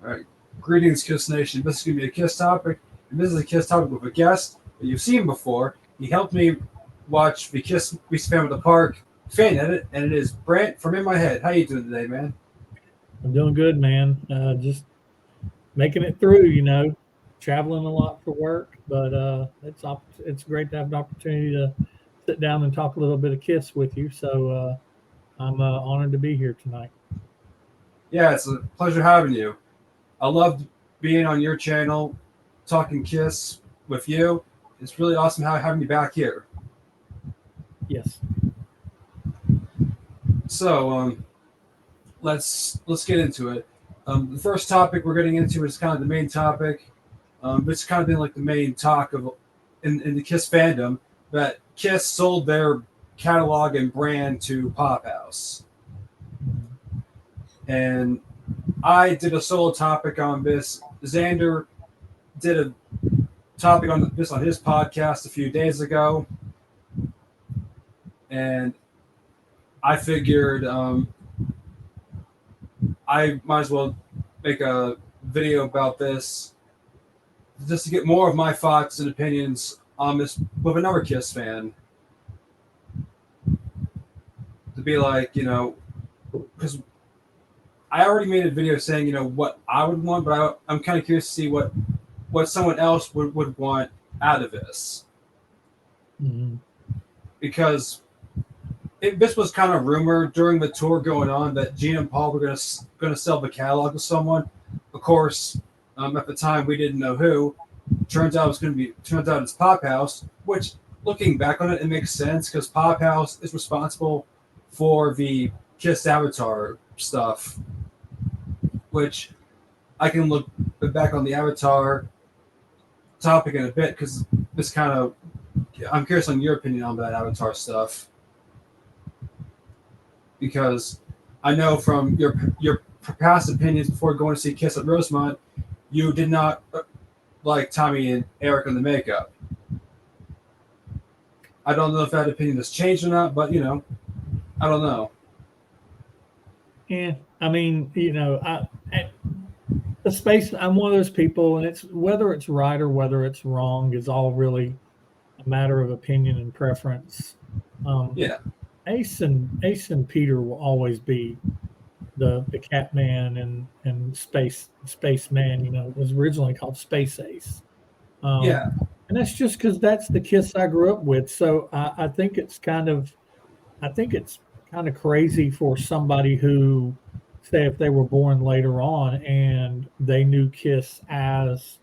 All right. Greetings, Kiss Nation. This is going to be a Kiss topic, and this is a Kiss topic with a guest that you've seen before. He helped me watch the Kiss We Spam at the Park fan edit, and it is Brant from In My Head. How you doing today, man? I'm doing good, man. Just making it through, traveling a lot for work, but it's great to have an opportunity to sit down and talk a little bit of Kiss with you. So I'm honored to be here tonight. Yeah, it's a pleasure having you. I loved being on your channel, talking Kiss with you. It's really awesome having you back here. Yes. So, let's get into it. The first topic we're getting into is kind of the main topic. It's kind of been like the main talk of in the Kiss fandom that Kiss sold their catalog and brand to Pop House, and I did a solo topic on this. Xander did a topic on this on his podcast a few days ago, and I figured I might as well make a video about this just to get more of my thoughts and opinions on this with another Kiss fan. To be like, because I already made a video saying, what I would want, but I'm kind of curious to see what someone else would want out of this. Mm-hmm. Because this was kind of rumored during the tour going on that Gene and Paul were going to sell the catalog to someone. Of course, at the time we didn't know who. Turns out it's Pop House, which looking back on it makes sense because Pop House is responsible for the Kiss Avatar stuff, which I can look back on the Avatar topic in a bit because this kind of I'm curious on your opinion on that Avatar stuff, because I know from your past opinions before going to see Kiss at Rosemont, you did not like Tommy and Eric on the makeup. I don't know if that opinion has changed or not, but I don't know. Yeah, I mean, the space. I'm one of those people, and it's whether it's right or whether it's wrong is all really a matter of opinion and preference. Yeah. Ace and Peter will always be the Catman and Spaceman. It was originally called Space Ace. Yeah. And that's just because that's the Kiss I grew up with. So I think it's kind of crazy for somebody who, say, if they were born later on and they knew Kiss as,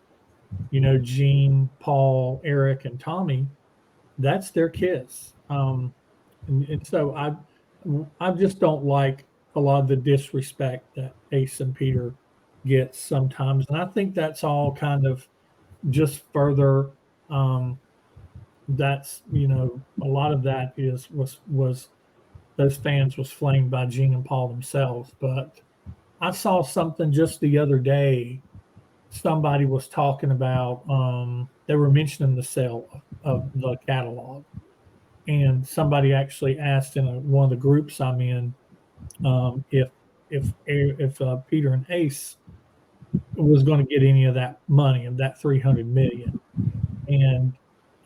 Gene, Paul, Eric, and Tommy, that's their Kiss. And so I just don't like a lot of the disrespect that Ace and Peter get sometimes, and I think that's all kind of just further. That's a lot of that was those fans was flamed by Gene and Paul themselves. But I saw something just the other day. Somebody was talking about they were mentioning the sale of the catalog, and somebody actually asked in one of the groups I'm in if Peter and Ace was going to get any of that money of that 300 million, and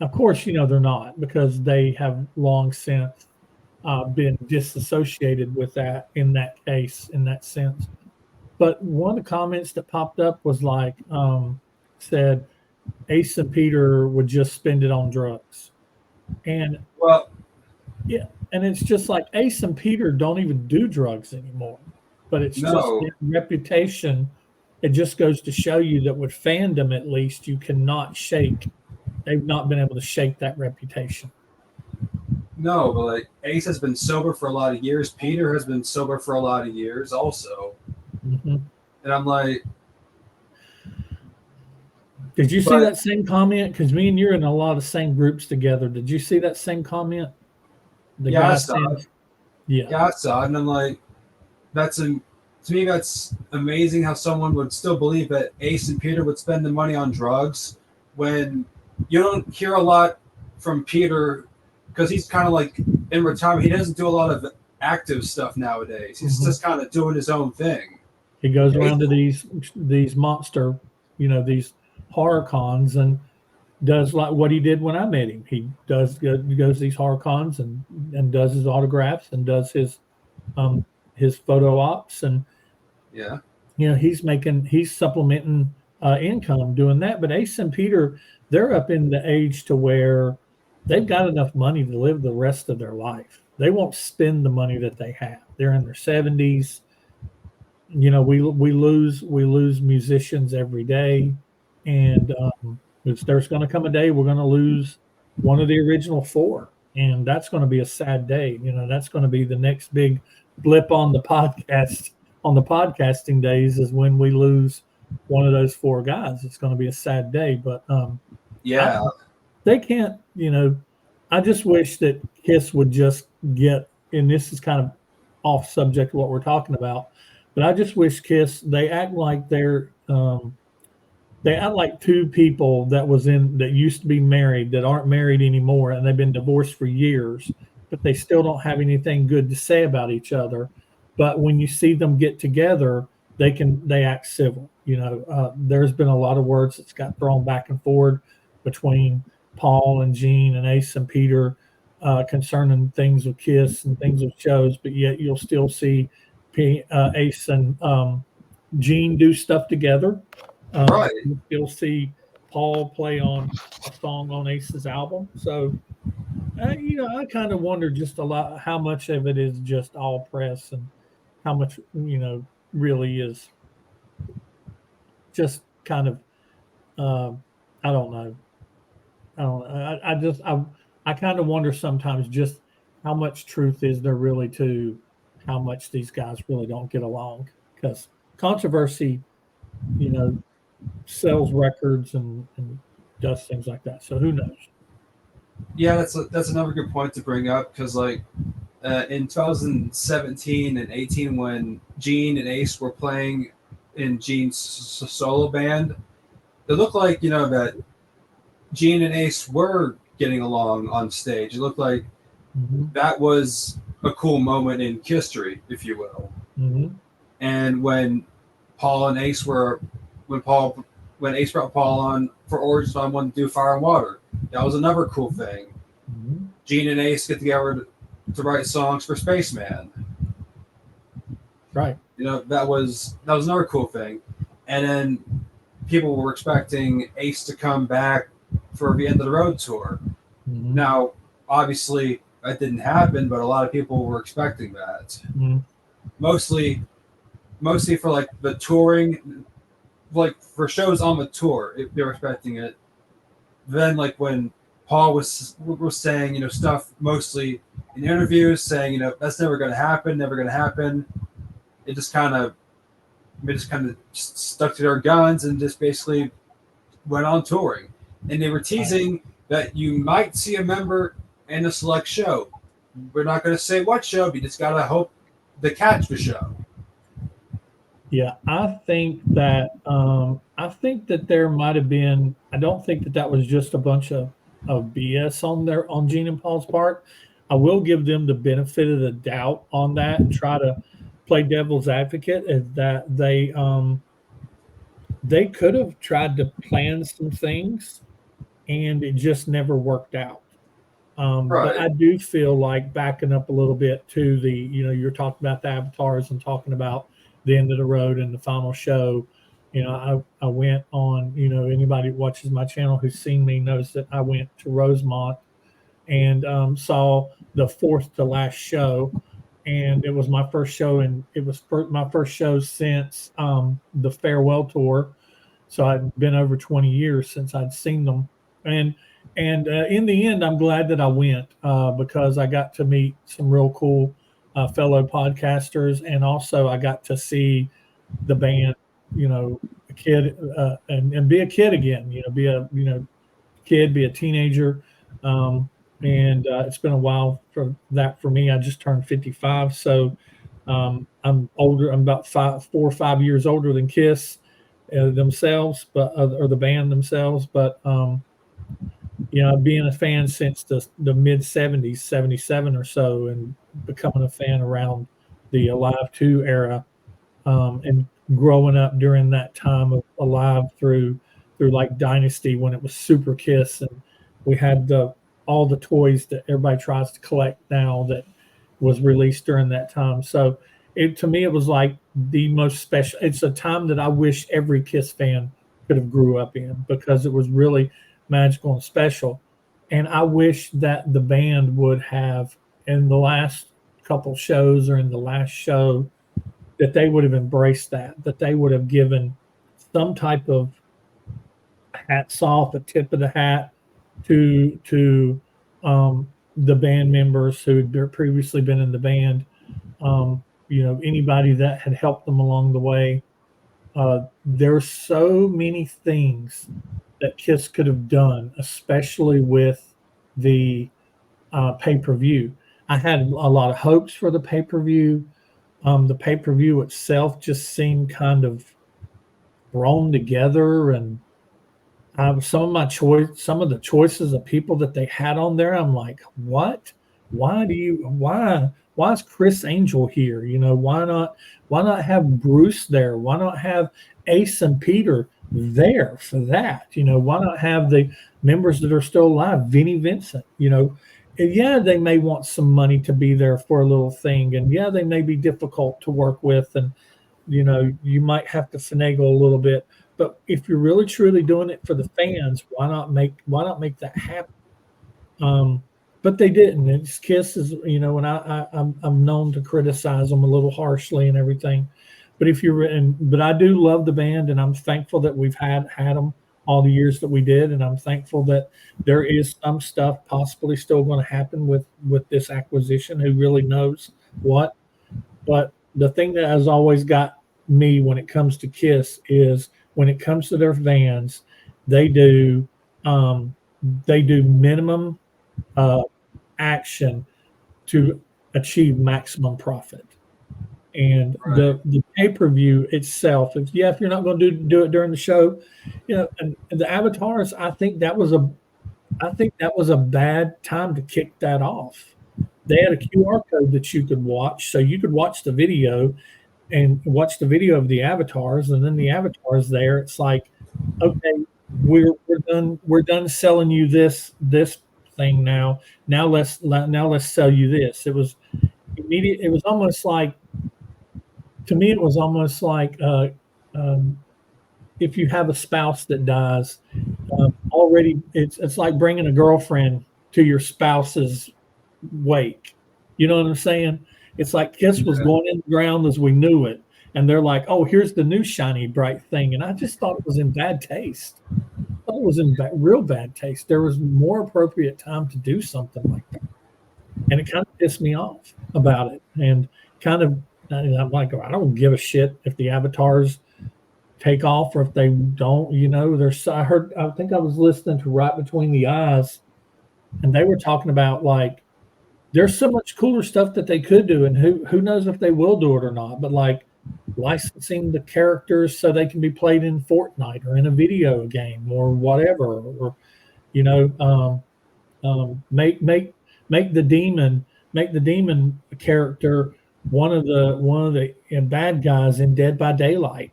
of course they're not, because they have long since been disassociated with that in that case, in that sense. But one of the comments that popped up was like, said Ace and Peter would just spend it on drugs. And Well, yeah, and it's just like Ace and Peter don't even do drugs anymore. But it's just no, their reputation. It just goes to show you that with fandom, at least, you cannot shake. They've not been able to shake that reputation. no, but like Ace has been sober for a lot of years. Peter has been sober for a lot of years also. Hmm. And I'm like, Did you see but that same comment? Because me and you're in a lot of the same groups together. Did you see that same comment? The yeah, I guy saw saying, it. "Yeah, Yeah, I saw it. And I'm like, to me, that's amazing how someone would still believe that Ace and Peter would spend the money on drugs when you don't hear a lot from Peter because he's kind of like in retirement. He doesn't do a lot of active stuff nowadays. He's hmm just kind of doing his own thing. He goes Ace, around to these monster, these horror cons and does like what he did when I met him. He goes to these horror cons and does his autographs and does um his photo ops, and yeah, he's supplementing income doing that. But Ace and Peter, they're up in the age to where they've got enough money to live the rest of their life. They won't spend the money that they have. They're in their 70s. We lose musicians every day, and there's going to come a day we're going to lose one of the original four, and that's going to be a sad day. That's going to be the next big blip on the podcasting days, is when we lose one of those four guys. It's going to be a sad day, but I, yeah, they can't. I just wish that Kiss would just get. And this is kind of off subject of what we're talking about, but I just wish Kiss, they act like two people that used to be married that aren't married anymore, and they've been divorced for years, but they still don't have anything good to say about each other. But when you see them get together, they act civil. There's been a lot of words that's got thrown back and forward between Paul and Gene and Ace and Peter, concerning things with Kiss and things with shows, but yet you'll still see Ace and Gene do stuff together. right. You'll see Paul play on a song on Ace's album. So, I kind of wonder just a lot how much of it is just all press and how much, really is just kind of, I don't know. I don't know. I kind of wonder sometimes just how much truth is there really to how much these guys really don't get along, because controversy, you know, sells records and does things like that. So who knows? Yeah, that's another good point to bring up because in 2017 and 18 when Gene and Ace were playing in Gene's solo band, it looked like that Gene and Ace were getting along on stage. It looked like Mm-hmm. that was a cool moment in history, if you will. Mm-hmm. And Paul and Ace were when Paul when Ace brought Paul on for Origins on One to do Fire and Water, that was another cool thing. Mm-hmm. Gene and Ace get together to write songs for Spaceman. Right. That was another cool thing. And then people were expecting Ace to come back for the End of the Road tour. Mm-hmm. Now, obviously, that didn't happen, but a lot of people were expecting that. Mm-hmm. Mostly for like the touring, like for shows on the tour, they were expecting it. Then, like when Paul was saying, stuff mostly in interviews, saying, that's never going to happen, never going to happen. It just kind of, stuck to their guns and just basically went on touring. And they were teasing that you might see a member in a select show. We're not going to say what show, but you just got to hope to catch the show. Yeah, I think that there might have been. I don't think that was just a bunch of BS on Gene and Paul's part. I will give them the benefit of the doubt on that and try to play devil's advocate. Is that they could have tried to plan some things and it just never worked out. But Right. I do feel like backing up a little bit to you're talking about the avatars and talking about the End of the Road and the final show. I went on, anybody who watches my channel who's seen me knows that I went to Rosemont and saw the fourth to last show. And it was my first show, and it was my first show since the farewell tour. So I'd been over 20 years since I'd seen them, and in the end, I'm glad that I went because I got to meet some real cool fellow podcasters, and also I got to see the band, a kid, and be a kid again, be a kid, be a teenager. And it's been a while for me. I just turned 55, so I'm older. I'm about 4 or 5 years older than Kiss themselves, but or the band themselves. But being a fan since the mid '70s, '77 or so, and becoming a fan around the Alive 2 era, and growing up during that time of alive through like Dynasty when it was Super Kiss, and we had the all the toys that everybody tries to collect now that was released during that time. So it to me it was like the most special. It's a time that I wish every Kiss fan could have grew up in because it was really magical and special. And I wish that the band would have in the last couple shows or in the last show that they would have embraced that they would have given some type of hats off, a tip of the hat to the band members who had previously been in the band. Anybody that had helped them along the way. There's so many things that Kiss could have done, especially with the pay per view. I had a lot of hopes for the pay per view. The pay per view itself just seemed kind of thrown together, and some of the choices of people that they had on there, I'm like, what? Why is Chris Angel here? Why not have Bruce there? Why not have Ace and Peter there for that? Why not have the members that are still alive, Vinnie Vincent? And yeah, they may want some money to be there for a little thing, and yeah, they may be difficult to work with, and you might have to finagle a little bit. But if you're really truly doing it for the fans, why not make that happen? But they didn't. It's Kiss is, and I'm known to criticize them a little harshly and everything. But but I do love the band, and I'm thankful that we've had them all the years that we did, and I'm thankful that there is some stuff possibly still going to happen with this acquisition. Who really knows what? But the thing that has always got me when it comes to Kiss is when it comes to their fans, they do um, they do minimum uh, action to achieve maximum profit. And Right. the pay per view itself, if you're not going to do it during the show, and the avatars, I think that was a bad time to kick that off. They had a QR code that you could watch, so you could watch the video and watch the video of the avatars, and then the avatars there. It's like, okay, we're done selling you this thing now. Now let's sell you this. It was immediate. It was almost like to me. It was almost like um, if you have a spouse that dies, already it's like bringing a girlfriend to your spouse's wake. You know what I'm saying? It's like Kiss was Yeah. going in the ground as we knew it, and they're like, "Oh, here's the new shiny bright thing," and I just thought it was in bad taste. I thought it was in real bad taste. There was more appropriate time to do something like that, and it kind of pissed me off about it. And kind of, I'm like, I don't give a shit if the avatars take off or if they don't. I think I was listening to Right Between the Eyes, and they were talking about like there's so much cooler stuff that they could do, and who knows if they will do it or not. But like licensing the characters so they can be played in Fortnite or in a video game or whatever, or you know, make the demon character one of the bad guys in Dead by Daylight.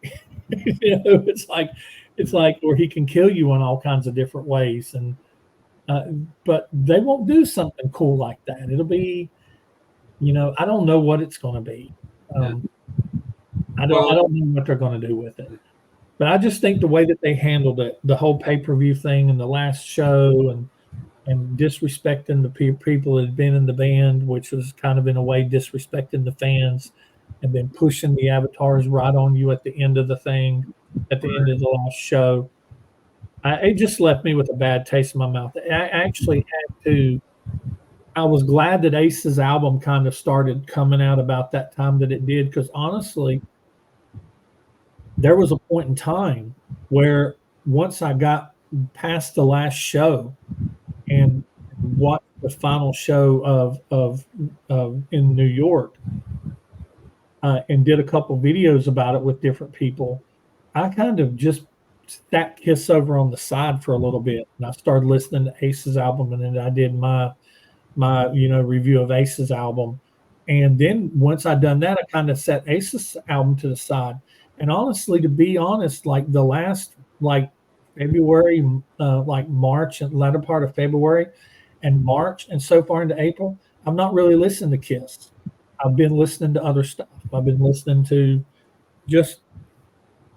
It's like where he can kill you in all kinds of different ways, and uh, but they won't do something cool like that. It'll be, I don't know what it's going to be. Yeah. Um, I don't I Well, don't know what they're going to do with it. But I just think the way that they handled it, the whole pay per view thing, and the last show, and disrespecting the people that had been in the band, which was kind of in a way disrespecting the fans, and then pushing the avatars right on you at the end of the thing, at the end right. of the last show. It just left me with a bad taste in my mouth. I actually had to. I was glad that Ace's album kind of started coming out about that time that it did, because honestly, there was a point in time where once I got past the last show and watched the final show of in New York, and did a couple videos about it with different people, I kind of just sat Kiss over on the side for a little bit, and I started listening to Ace's album, and then I did my review of Ace's album, and then once I done that, I kind of set Ace's album to the side, And honestly, to be honest, like the last like February, like March and latter part of February and March and so far into April, I've not really listened to Kiss. I've been listening to other stuff. I've been listening to just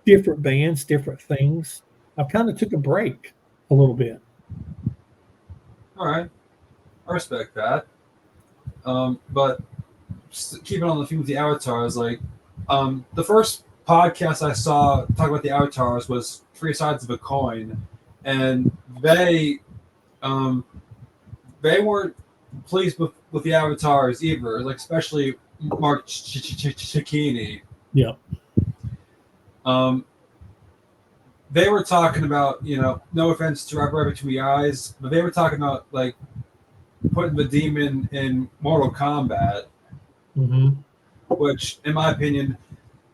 different bands, different things. I've kind of took a break a little bit. All right, I respect that. But keeping on the theme with the avatars, like the first podcast I saw talk about the avatars was Three Sides of a Coin, and um, they weren't pleased with the avatars either, like especially Mark Cicchini. Yeah. Um, they were talking about, no offense to Rob Rabbit Two Eyes, but they were talking about like putting the demon in Mortal Kombat, Hmm. which, in my opinion,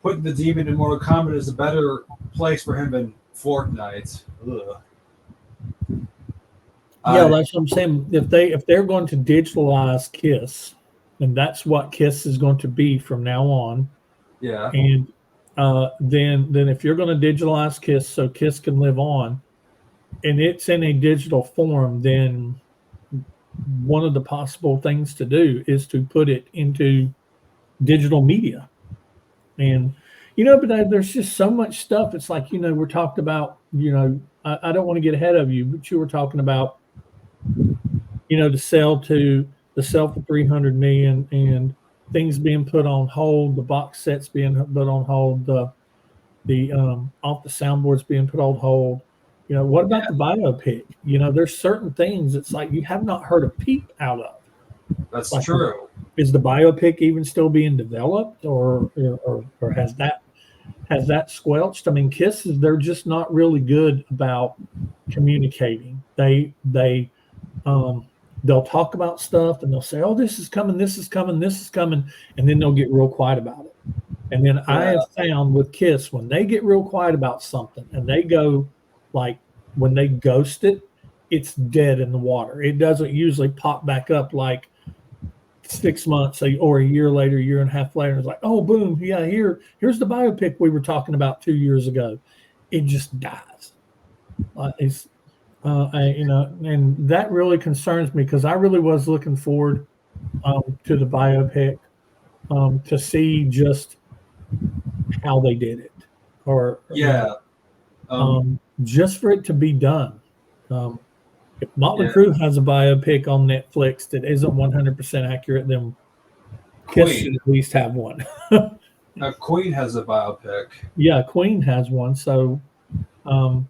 putting the demon in Mortal Kombat is a better place for him than Fortnite. Ugh. Yeah, I that's what I'm saying. If they're going to digitalize Kiss, and that's what Kiss is going to be from now on, Yeah, and then if you're going to digitalize Kiss so Kiss can live on, and it's in a digital form, then one of the possible things to do is to put it into digital media. And but there's just so much stuff. It's like we're talking about. I don't want to get ahead of you, but you were talking about to sell for 300 million and things being put on hold, the box sets being put on hold, the off the soundboards being put on hold. What about the biopic? There's certain things it's like you have not heard a peep out of. that's Like, true. is the biopic even still being developed, or has that squelched? I mean, Kisses, they're just not really good about communicating. Um, they'll talk about stuff and they'll say, "Oh, this is coming, this is coming, this is coming," and then they'll get real quiet about it. And then I Yeah, have found with Kiss, when they get real quiet about something and they go like when they ghost it, it's dead in the water. It doesn't usually pop back up like 6 months or a year later, year and a half later. It's like, oh, boom, yeah, here's the biopic we were talking about 2 years ago. It just dies. It's and that really concerns me because I really was looking forward to the biopic to see just how they did it, or yeah, just for it to be done. Um, if Motley yeah. Crue has a biopic on Netflix that isn't 100% accurate, then Kiss should Queen, at least have one. Queen has a biopic. Yeah, Queen has one. So, um,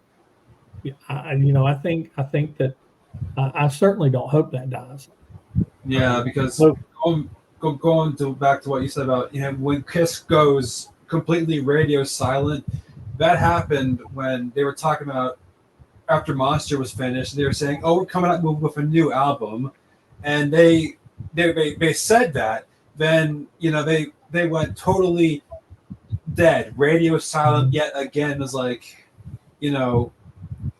yeah, I think that I certainly don't hope that dies. Yeah, because So, going to back to what you said about when Kiss goes completely radio silent, that happened when they were talking about after Monster was finished. They were saying, "Oh, we're coming out with a new album," and they said that. Then they went totally dead, radio silent mhm, yet again. It was like, you know,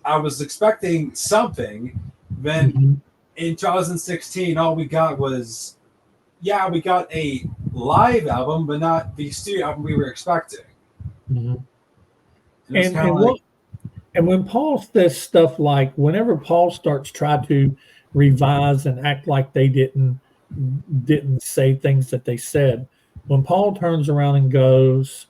I was expecting something. Then mhm, in 2016, all we got was, yeah, we got a live album, but not the studio album we were expecting. mhm. And it was and kind of and like, what and when Paul says stuff like whenever Paul starts try to revise and act like they didn't say things that they said, when Paul turns around and goes,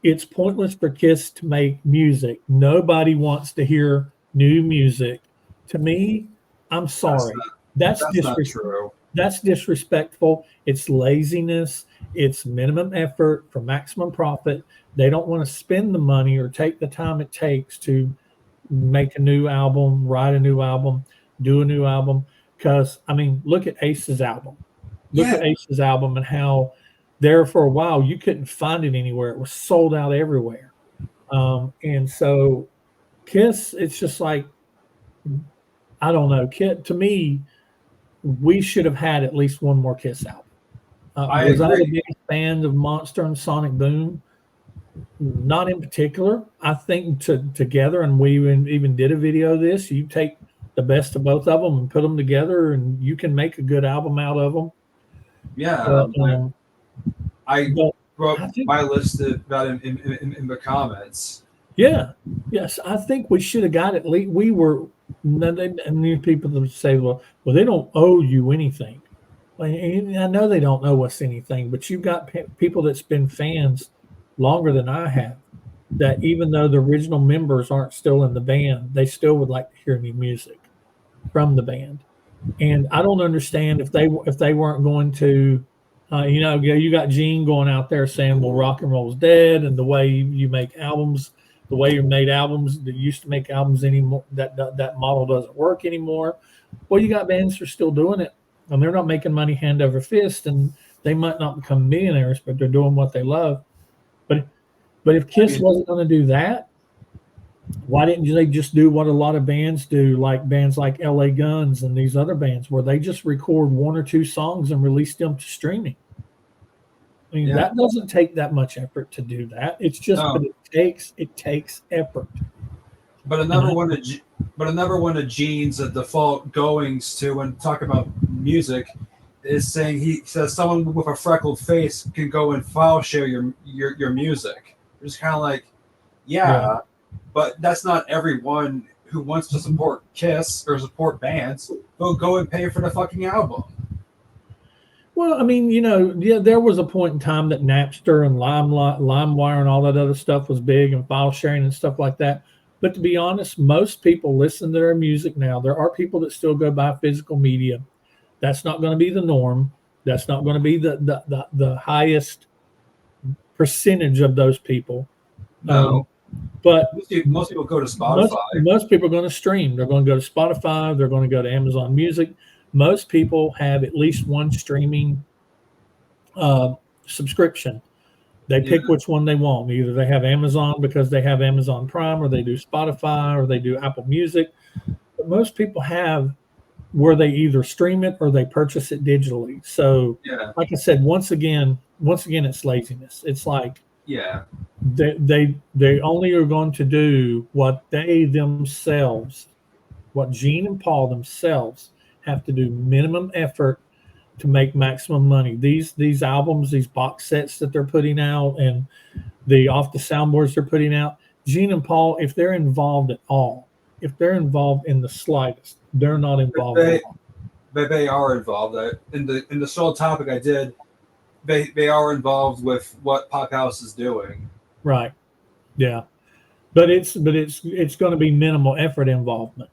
"It's pointless for Kiss to make music. Nobody wants to hear new music." To me, I'm that's sorry. not That's that's not disres true. that's disrespectful. It's laziness. It's minimum effort for maximum profit. They don't want to spend the money or take the time it takes to make a new album, write a new album, do a new album. Because I mean, look at Ace's album. Look Yeah, at Ace's album and how there for a while you couldn't find it anywhere. It was sold out everywhere. And so Kiss, it's just like I don't know. To me, we should have had at least one more Kiss album. I Was I the agree. biggest fan of Monster and Sonic Boom? Not in particular. I think together, and we even did a video of this. You take the best of both of them and put them together, and you can make a good album out of them. Yeah, But um, I but wrote I think my list about in the comments. yeah, yes, I think we should have got at least. We were and these people that say, well, they don't owe you anything. Well, and I know they don't owe us anything, but you've got people that's been fans longer than I have. That even though the original members aren't still in the band, they still would like to hear new music from the band. And I don't understand if they weren't going to, you got Gene going out there saying, "Well, rock and roll's dead," and the way you make albums, the way you made albums that used to make albums anymore, that model doesn't work anymore. Well, you got bands that are still doing it, and they're not making money hand over fist, and they might not become millionaires, but they're doing what they love. But if I Kiss mean, wasn't going to do that, why didn't they just do what a lot of bands do, like bands like LA Guns and these other bands, where they just record one or two songs and release them to streaming? I mean, yeah, that doesn't take that much effort to do that. It's just, but no, it takes effort. but And another one of but another one of Gene's default goings to when talk about music is saying he says someone with a freckled face can go and file share your music. It's kind of like, yeah. yeah, but that's not everyone who wants to support Kiss or support bands. They'll go and pay for the fucking album. Well, I mean, yeah, there was a point in time that Napster and LimeWire and all that other stuff was big, and file sharing and stuff like that. But to be honest, most people listen to their music now. There are people that still go buy physical media. That's not going to be the norm. That's not going to be the highest percentage of those people. No, But most people go to most Spotify. most people are going to stream. They're going to go to Spotify. They're going to go to Amazon Music. Most people have at least one streaming uh, subscription. They Yeah, pick which one they want. Either they have Amazon because they have Amazon Prime, or they do Spotify, or they do Apple Music. But most people have where they either stream it or they purchase it digitally. So, yeah, like I said, once again, it's laziness. It's like yeah. they only are going to do what they themselves, what Gene and Paul themselves have to do minimum effort to make maximum money. These albums, these box sets that they're putting out, and the off the soundboards they're putting out, Gene and Paul, if they're involved at all, if they're involved in the slightest, they're not involved at They all. they are involved. In the sole topic I did, they are involved with what Pop House is doing. Right. Yeah. But it's going to be minimal effort involvement.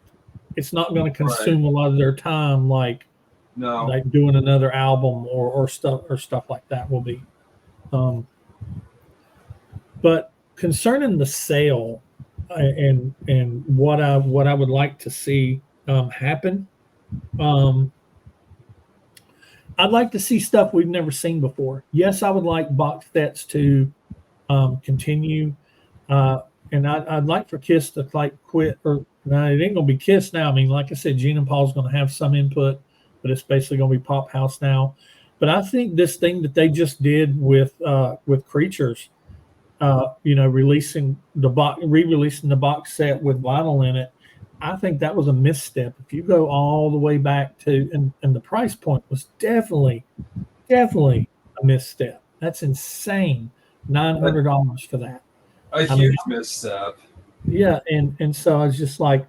It's not going to Right. consume a lot of their time No. like doing another album or stuff like that will be. Um, but concerning the sale and what I would like to see happen, um, I'd like to see stuff we've never seen before. Yes, I would like box sets to continue. Uh, and I'd like for Kiss to like quit, or no, it ain't gonna be Kiss now. I mean, like I said, Gene and Paul's gonna have some input, but it's basically gonna be Pop House now. But I think this thing that they just did with Creatures, releasing re-releasing the box set with vinyl in it, I think that was a misstep. If you go all the way back to, and the price point was definitely a misstep. That's insane. A, $900 for that. a I mean, huge misstep. yeah, and so I was just like,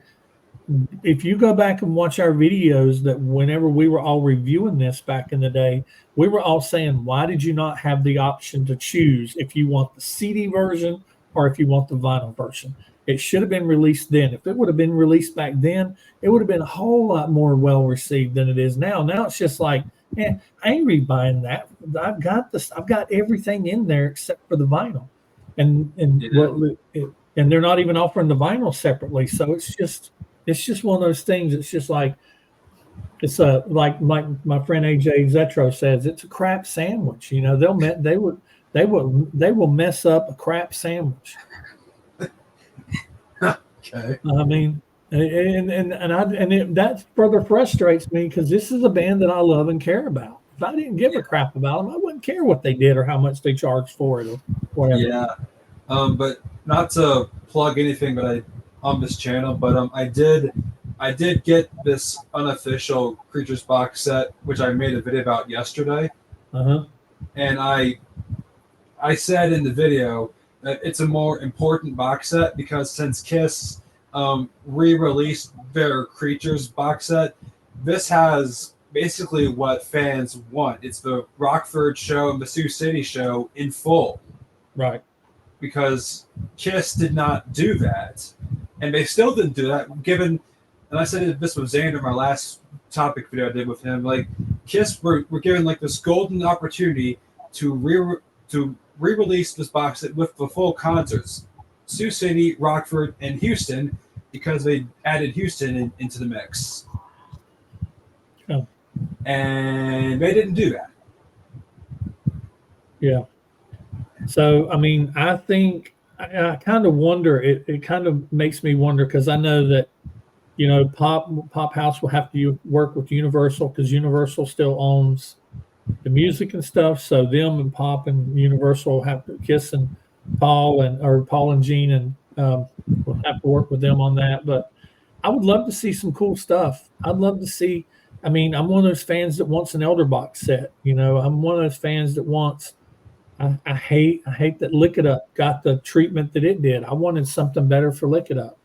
if you go back and watch our videos, that whenever we were all reviewing this back in the day, we were all saying, why did you not have the option to choose if you want the CD version or if you want the vinyl version? It should have been released then. If it would have been released back then, it would have been a whole lot more well received than it is now. Now it's just like, I ain't rebuying that. I've got this. I've got everything in there except for the vinyl, and and Yeah. what and they're not even offering the vinyl separately. So it's just one of those things. It's just like it's a like my friend AJ Zetro says, it's a crap sandwich. They will mess up a crap sandwich. Okay. I mean, that further frustrates me because this is a band that I love and care about. If I didn't give a crap about them, I wouldn't care what they did or how much they charged for it or whatever. Yeah. But not to plug anything, but on this channel, but I did get this unofficial Creatures box set, which I made a video about yesterday, Uh huh. and I I said in the video that it's a more important box set because since Kiss re-released their Creatures box set, this has basically what fans want. It's the Rockford show and the Sioux City show in full Right. because Kiss did not do that, and they still didn't do that. Given, and I said this with Xander in my last topic video I did with him. Like Kiss were given like this golden opportunity to re-release this box set with the full concerts, Sioux City, Rockford, and Houston, because they added Houston into the mix, Oh, and they didn't do that. yeah. So, I mean, I think I kind of wonder. It kind of makes me wonder because I know that Pop House will have to work with Universal because Universal still owns the music and stuff. So them and Pop and Universal have to Kiss and Paul and Gene and will have to work with them on that. But I would love to see some cool stuff. I'd love to see. I mean, I'm one of those fans that wants an Elder box set. I'm one of those fans that wants. I hate that Lick It Up got the treatment that it did. I wanted something better for Lick It Up.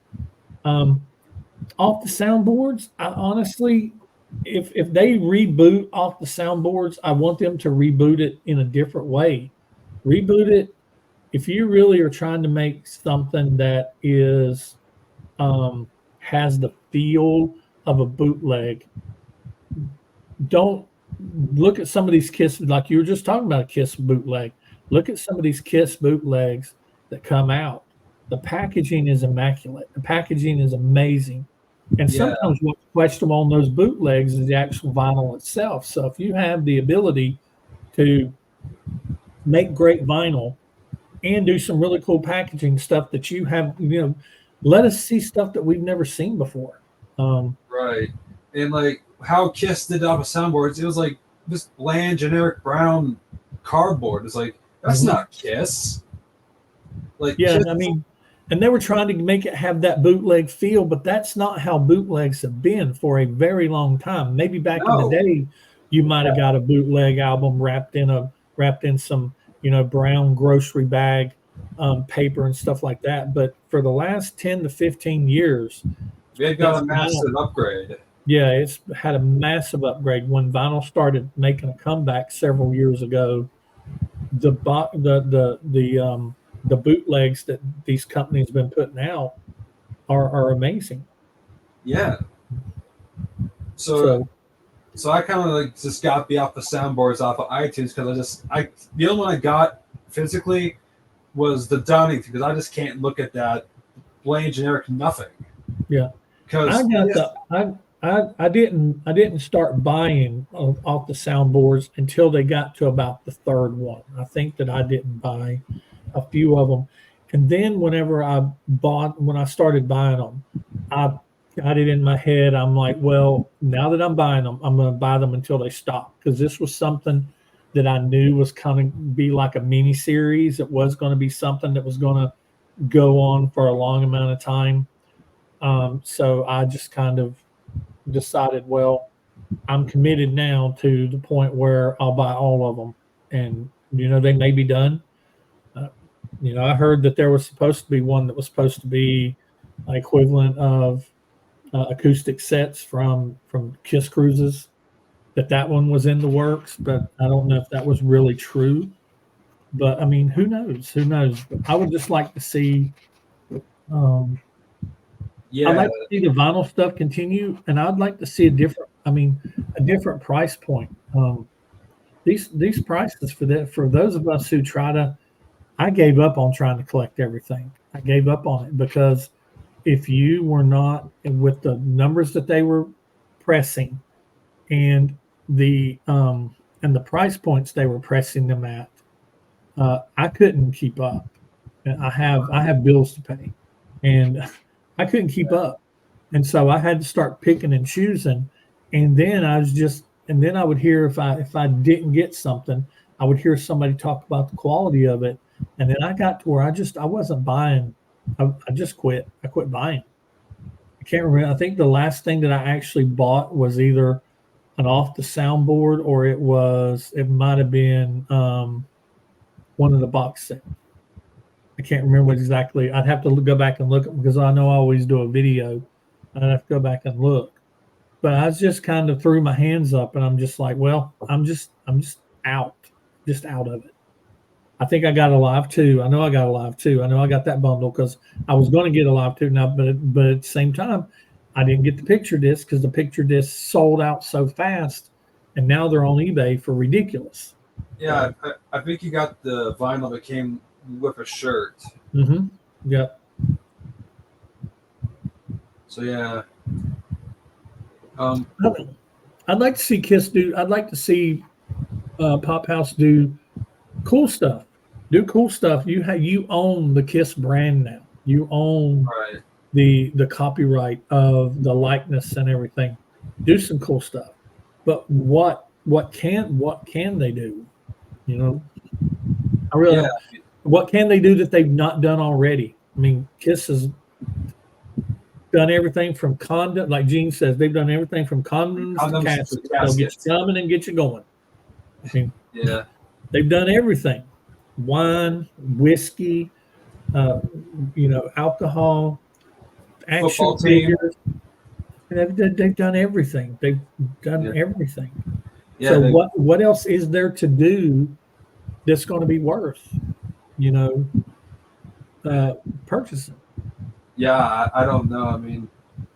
Off the soundboards, I honestly, if they reboot off the soundboards, I want them to reboot it in a different way. Reboot it if you really are trying to make something that is has the feel of a bootleg. Don't look at some of these Kiss, like you were just talking about a Kiss bootleg. Look at some of these Kiss bootlegs that come out. The packaging is immaculate. The packaging is amazing. And Yeah. sometimes what's questionable on those bootlegs is the actual vinyl itself. So if you have the ability to make great vinyl and do some really cool packaging stuff that you have, let us see stuff that we've never seen before. Right. And like how Kiss did off of soundboards, it was like this bland, generic brown cardboard. It's like, that's not Kiss. Like, Yeah, Kiss, I mean, and they were trying to make it have that bootleg feel, but that's not how bootlegs have been for a very long time. Maybe back in the No. day, you might have got a bootleg album wrapped in some brown grocery bag paper and stuff like that. But for the last 10 to 15 years, they've got since a massive upgrade. yeah, it's had a massive upgrade. When vinyl started making a comeback several years ago, the bootlegs that these companies have been putting out are amazing. Yeah. So So I kind of like just got off the soundboards off of iTunes because the only one I got physically was the Donington because I just can't look at that plain generic nothing. yeah, Because I didn't start buying off the soundboards until they got to about the third one. I think that I didn't buy a few of them, and then when I started buying them, I got it in my head. I'm like, well, now that I'm buying them, I'm going to buy them until they stop because this was something that I knew was kind of be like a mini series. It was going to be something that was going to go on for a long amount of time. So I just kind of decided, well, I'm committed now to the point where I'll buy all of them, and they may be done. Uh, I heard that there was supposed to be one that was supposed to be equivalent of acoustic sets from Kiss Cruises. That one was in the works, but I don't know if that was really true. But I mean, who knows? Who knows? But I would just like to see. Um, I'd yeah, like to see the vinyl stuff continue, and I'd like to see a different price point. These prices for those of us who try to, I gave up on trying to collect everything. I gave up on it because if you were not with the numbers that they were pressing and the price points they were pressing them at, I couldn't keep up. And I have bills to pay, and I couldn't keep up, and so I had to start picking and choosing. And then I would hear if I didn't get something, I would hear somebody talk about the quality of it, and then I got to where I wasn't buying. I just quit. I quit buying. I can't remember. I think the last thing that I actually bought was either an off the soundboard or it might have been one of the box sets. I can't remember exactly. I'd have to go back and look because I know I always do a video. I'd have to go back and look. But I just kind of threw my hands up and I'm just like, well, I'm just out, just out of it. I think I got a live two. I know I got a live two. I know I got that bundle because I was going to get a live two now, but at the same time, I didn't get the picture disc because the picture disc sold out so fast, and now they're on eBay for ridiculous. Yeah, I think you got the vinyl that came with a shirt. Mm-hmm. Yep. So yeah, I'd like to see Kiss do. I'd like to see Pop House do cool stuff. Do cool stuff. You own the Kiss brand now. You own right. the copyright of the likeness and everything. Do some cool stuff. But what can they do? You know, I really Yeah, don't. What can they do that they've not done already? I mean, Kiss has done everything from condom, like Gene says, they've done everything from condoms to condoms to caskets. They'll get caskets. you coming and get you going. I mean, Yeah, they've done everything: wine, whiskey, uh, alcohol, action football team. figures. They've done everything. They've done Yeah, everything. yeah, So they, what else is there to do that's going to be worth, you know, uh, purchasing? yeah. I don't know. I mean,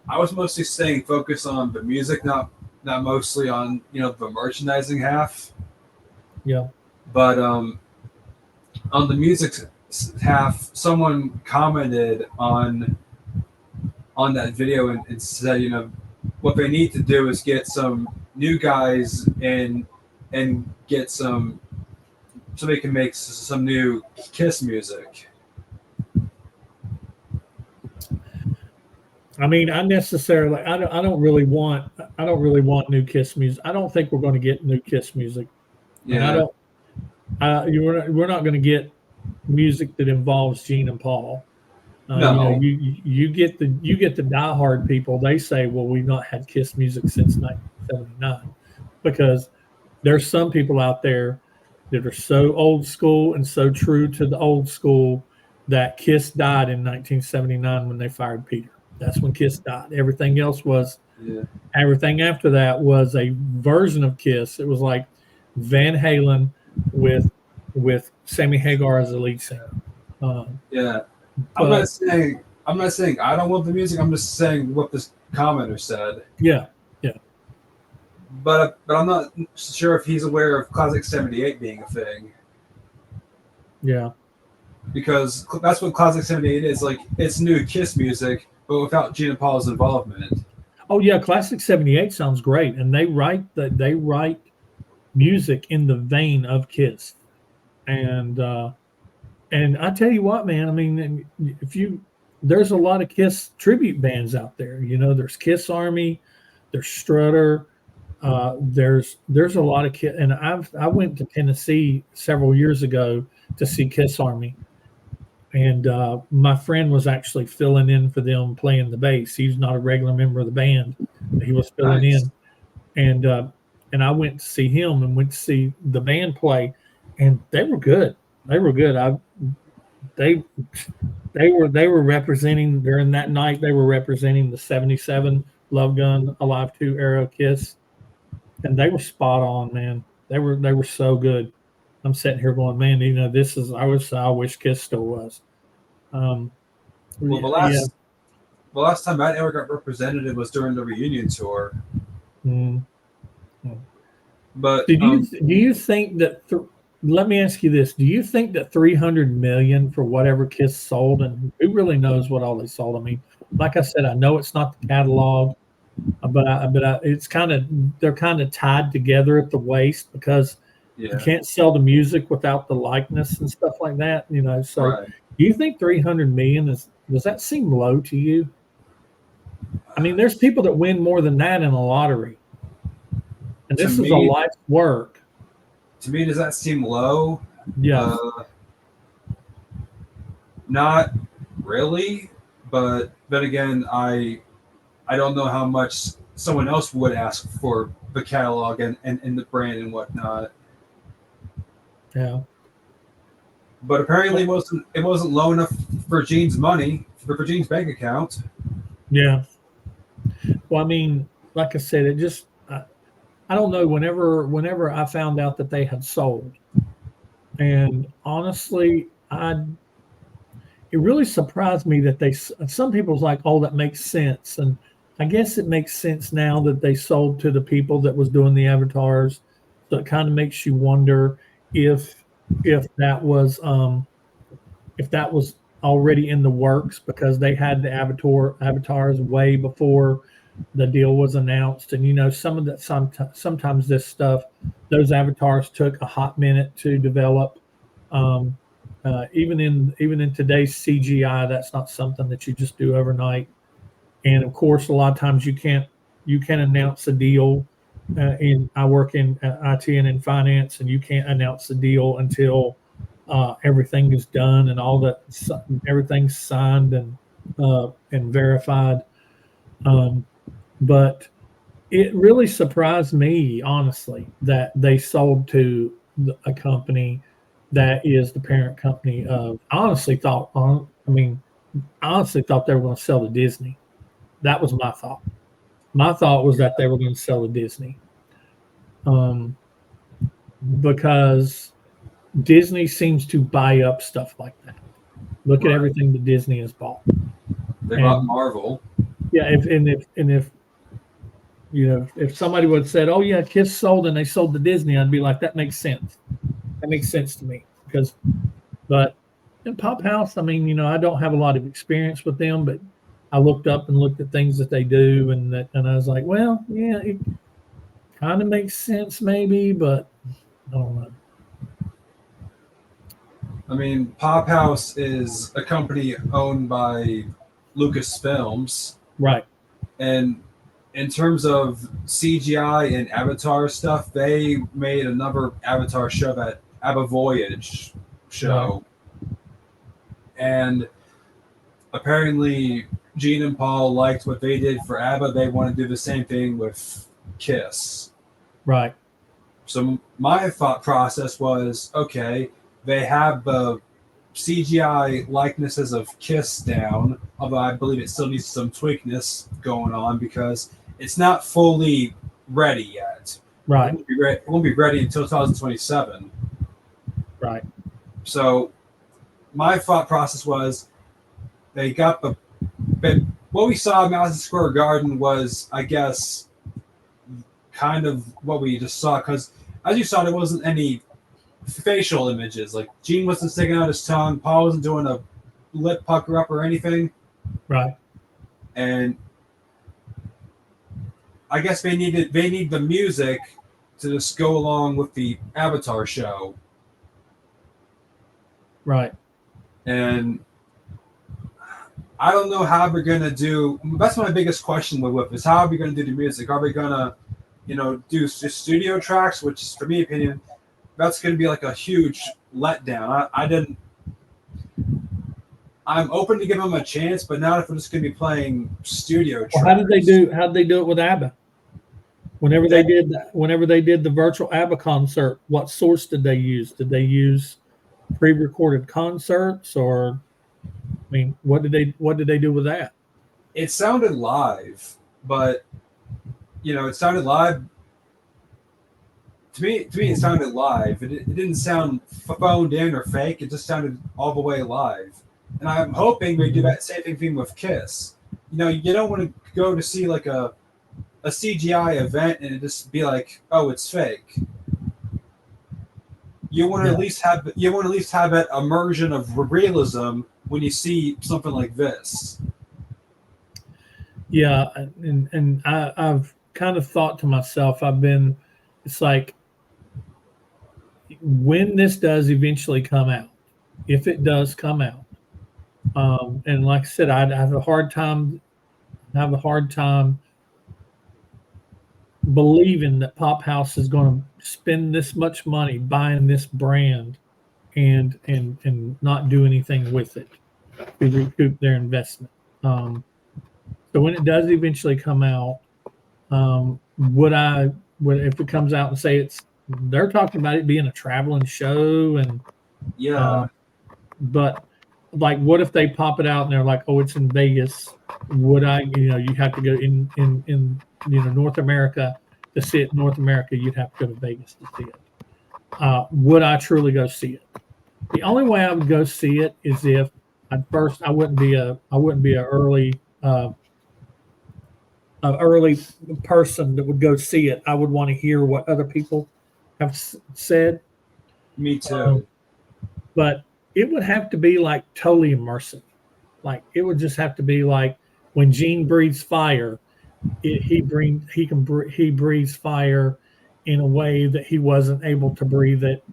I was mostly staying focused on the music, not mostly on the merchandising half. Yeah. But on the music half, someone commented on that video and said, what they need to do is get some new guys in and get so they can make some new Kiss music. I mean, I don't really want new Kiss music. I don't think we're going to get new Kiss music, and I Yeah, don't. We're not going to get music that involves Gene and Paul. no, You get the diehard people. They say, well, we've not had Kiss music since 1979, because there's some people out there that are so old school and so true to the old school that Kiss died in 1979 when they fired Peter. That's when Kiss died. yeah, Everything after that was a version of Kiss. It was like Van Halen with Sammy Hagar as the lead singer. Um, yeah. I'm not but saying I'm not saying I don't want the music. I'm just saying what this commenter said. yeah, yeah, But I'm not sure if he's aware of Classic '78 being a thing, yeah. because that's what Classic '78 is. Like, it's new Kiss music, but without Gene and Paul's involvement. Oh yeah, Classic '78 sounds great, and they write music in the vein of Kiss, and I tell you what, man. I mean, if you there's a lot of Kiss tribute bands out there. You know, there's Kiss Army, there's Strutter. There's a lot of Kiss, and I went to Tennessee several years ago to see Kiss Army, and my friend was actually filling in for them playing the bass. He's not a regular member of the band, but he was filling Nice. in, and uh, and I went to see him and went to see the band play, and they were good. They were good. They they were representing during that night. They were representing the '77 Love Gun Alive 2 era Kiss, and they were spot on, man. They were so good. I'm sitting here going, man, this is I wish Kiss still was. Um, Well, the yeah, yeah. last the last time I ever got represented was during the reunion tour. Mm. But Do you think that? Let me ask you this: do you think that 300 million for whatever Kiss sold, and who really knows what all they sold? I mean, like I said, I know it's not the catalog, it's kind of they're kind of tied together at the waist because you yeah, can't sell the music without the likeness and stuff like that. So right. do you think 300 million does that seem low to you? I mean, there's people that win more than that in a lottery, and To this is a me, life's work. does that seem low? Yes. Uh, Not really, but then again, I don't know how much someone else would ask for the catalog and the brand and whatnot. Yeah. but apparently it wasn't low enough for Gene's money for Gene's bank account. Yeah. Well, I mean, like I said, it just I don't know. Whenever I found out that they had sold, and honestly, I it really surprised me that some people's like, oh, that makes sense, and I guess it makes sense now that they sold to the people that was doing the avatars. So it kind of makes you wonder if if that was if that was already in the works because they had the avatars way before the deal was announced. And some of that sometimes this stuff, those avatars took a hot minute to develop. Um, even in today's CGI, that's not something that you just do overnight. And of course, a lot of times you can announce a deal. I work in IT and in finance, and you can't announce the deal until everything is done and everything's signed and verified. Um, but it really surprised me, honestly, that they sold to a company that is the parent company of. I honestly thought they were going to sell to Disney. That was my thought. My thought was that they were going to sell to Disney, um, because Disney seems to buy up stuff like that. Look at Right. everything that Disney has bought, They bought and Marvel. yeah, if if somebody would have said, "Oh yeah, Kiss sold and they sold to Disney," I'd be like, "That makes sense. That makes sense to me." Because, but in Pop House, I mean, I don't have a lot of experience with them, but I looked up and looked at things that they do, and I was like, well, yeah, it kind of makes sense maybe, but I don't know. I mean, Pop House is a company owned by Lucasfilms, Right, and in terms of CGI and Avatar stuff, they made another Avatar show, that Abba Voyage right, show, and apparently Gene and Paul liked what they did for ABBA. They want to do the same thing with Kiss. right, So my thought process was, okay, they have the CGI likenesses of Kiss down, although I believe it still needs some tweakness going on because it's not fully ready yet. right, It won't be ready until 2027. right, So my thought process was they got the but what we saw at Madison Square Garden was, I guess, kind of what we just saw because, as you saw, there wasn't any facial images. Like Gene wasn't sticking out his tongue, Paul wasn't doing a lip pucker up or anything, right. and I guess they need the music to just go along with the Avatar show, Right. and I don't know how we're gonna do. That's my biggest question with is how are we gonna do the music? Are we gonna, do just studio tracks? Which, for me opinion, that's gonna be like a huge letdown. I didn't. I'm open to give them a chance, but not if we're just gonna be playing studio Well, how did they tracks. do? How did they do it with ABBA? They, Whenever they did the virtual ABBA concert, what source did they use? Did they use pre-recorded concerts, or I mean, what did they do with that? it sounded live, but it sounded live to me. To me, it sounded live. It didn't sound phoned in or fake. It just sounded all the way live. And I'm hoping they do Mhm. that same thing with Kiss. You don't want to go to see like a CGI event and it just be like, oh, it's fake. Yeah, You want to at least have that immersion of realism when you see something like this. yeah, and I've kind of thought to myself, it's like when this does eventually come out, if it does come out, and like I said, I'd have a hard time believing that Pop House is going to spend this much money buying this brand and not do anything with it to recoup their investment. So when it does eventually come out, would I would if it comes out and say they're talking about it being a traveling show and Yeah. but like, what if they pop it out and they're like, "Oh, it's in Vegas"? Would I? You have to go in North America to see it. North America, you'd have to go to Vegas to see it. Would I truly go see it? The only way I would go see it is if at first I wouldn't be a early person that would go see it. I would want to hear what other people have said. Me Um, too. but it would have to be like totally immersive. Like it would just have to be like when Gene breathes fire, he breathes fire in a way that he wasn't able to breathe it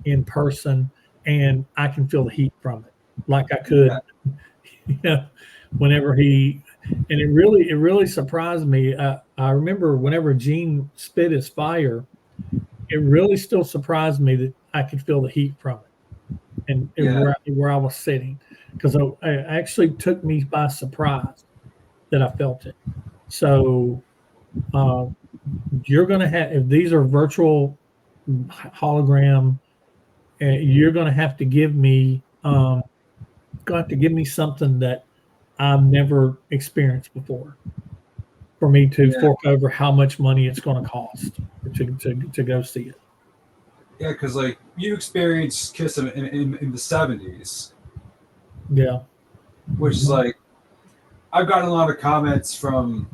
in person, and I can feel the heat from it, like I Yeah. could, you know, whenever he. And it really surprised me. I remember whenever Gene spit his fire, it really still surprised me that I could feel the heat from it and Yeah. where I was sitting, because it actually took me by surprise that I felt it. So uh, you're going to have, if these are virtual hologram, you're going to have to give me something that I've never experienced before for me to Yeah. fork over how much money it's going to cost to go see it. Yeah. Because like you experienced Kiss in the '70s, Yeah. which is Mhm. like I've gotten a lot of comments from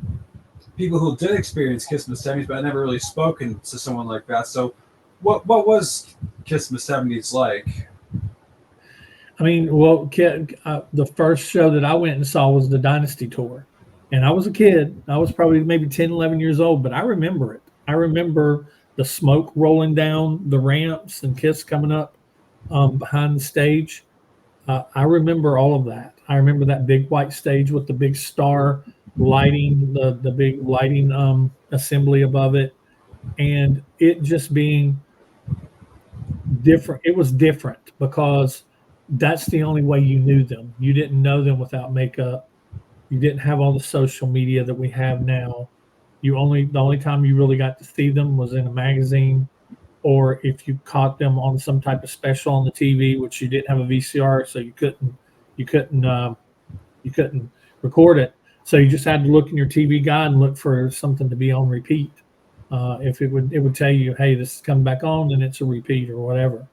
people who did experience Kiss in the '70s, but I never really spoken to someone like that. So, what was Kiss in the '70s like? I mean, well, the first show that I went and saw was the Dynasty tour. And I was a kid. I was probably maybe 10, 11 years old, but I remember it. I remember the smoke rolling down the ramps and Kiss coming up behind the stage. I remember all of that. I remember that big white stage with the big star lighting, the big lighting assembly above it, and it just being different. It was different because that's the only way you knew them. You didn't know them without makeup. You didn't have all the social media that we have now. The only time you really got to see them was in a magazine, or if you caught them on some type of special on the TV, which you didn't have a VCR, so you couldn't you couldn't record it. So you just had to look in your TV guide and look for something to be on repeat. If it would tell you, hey, this is coming back on, and it's a repeat or whatever.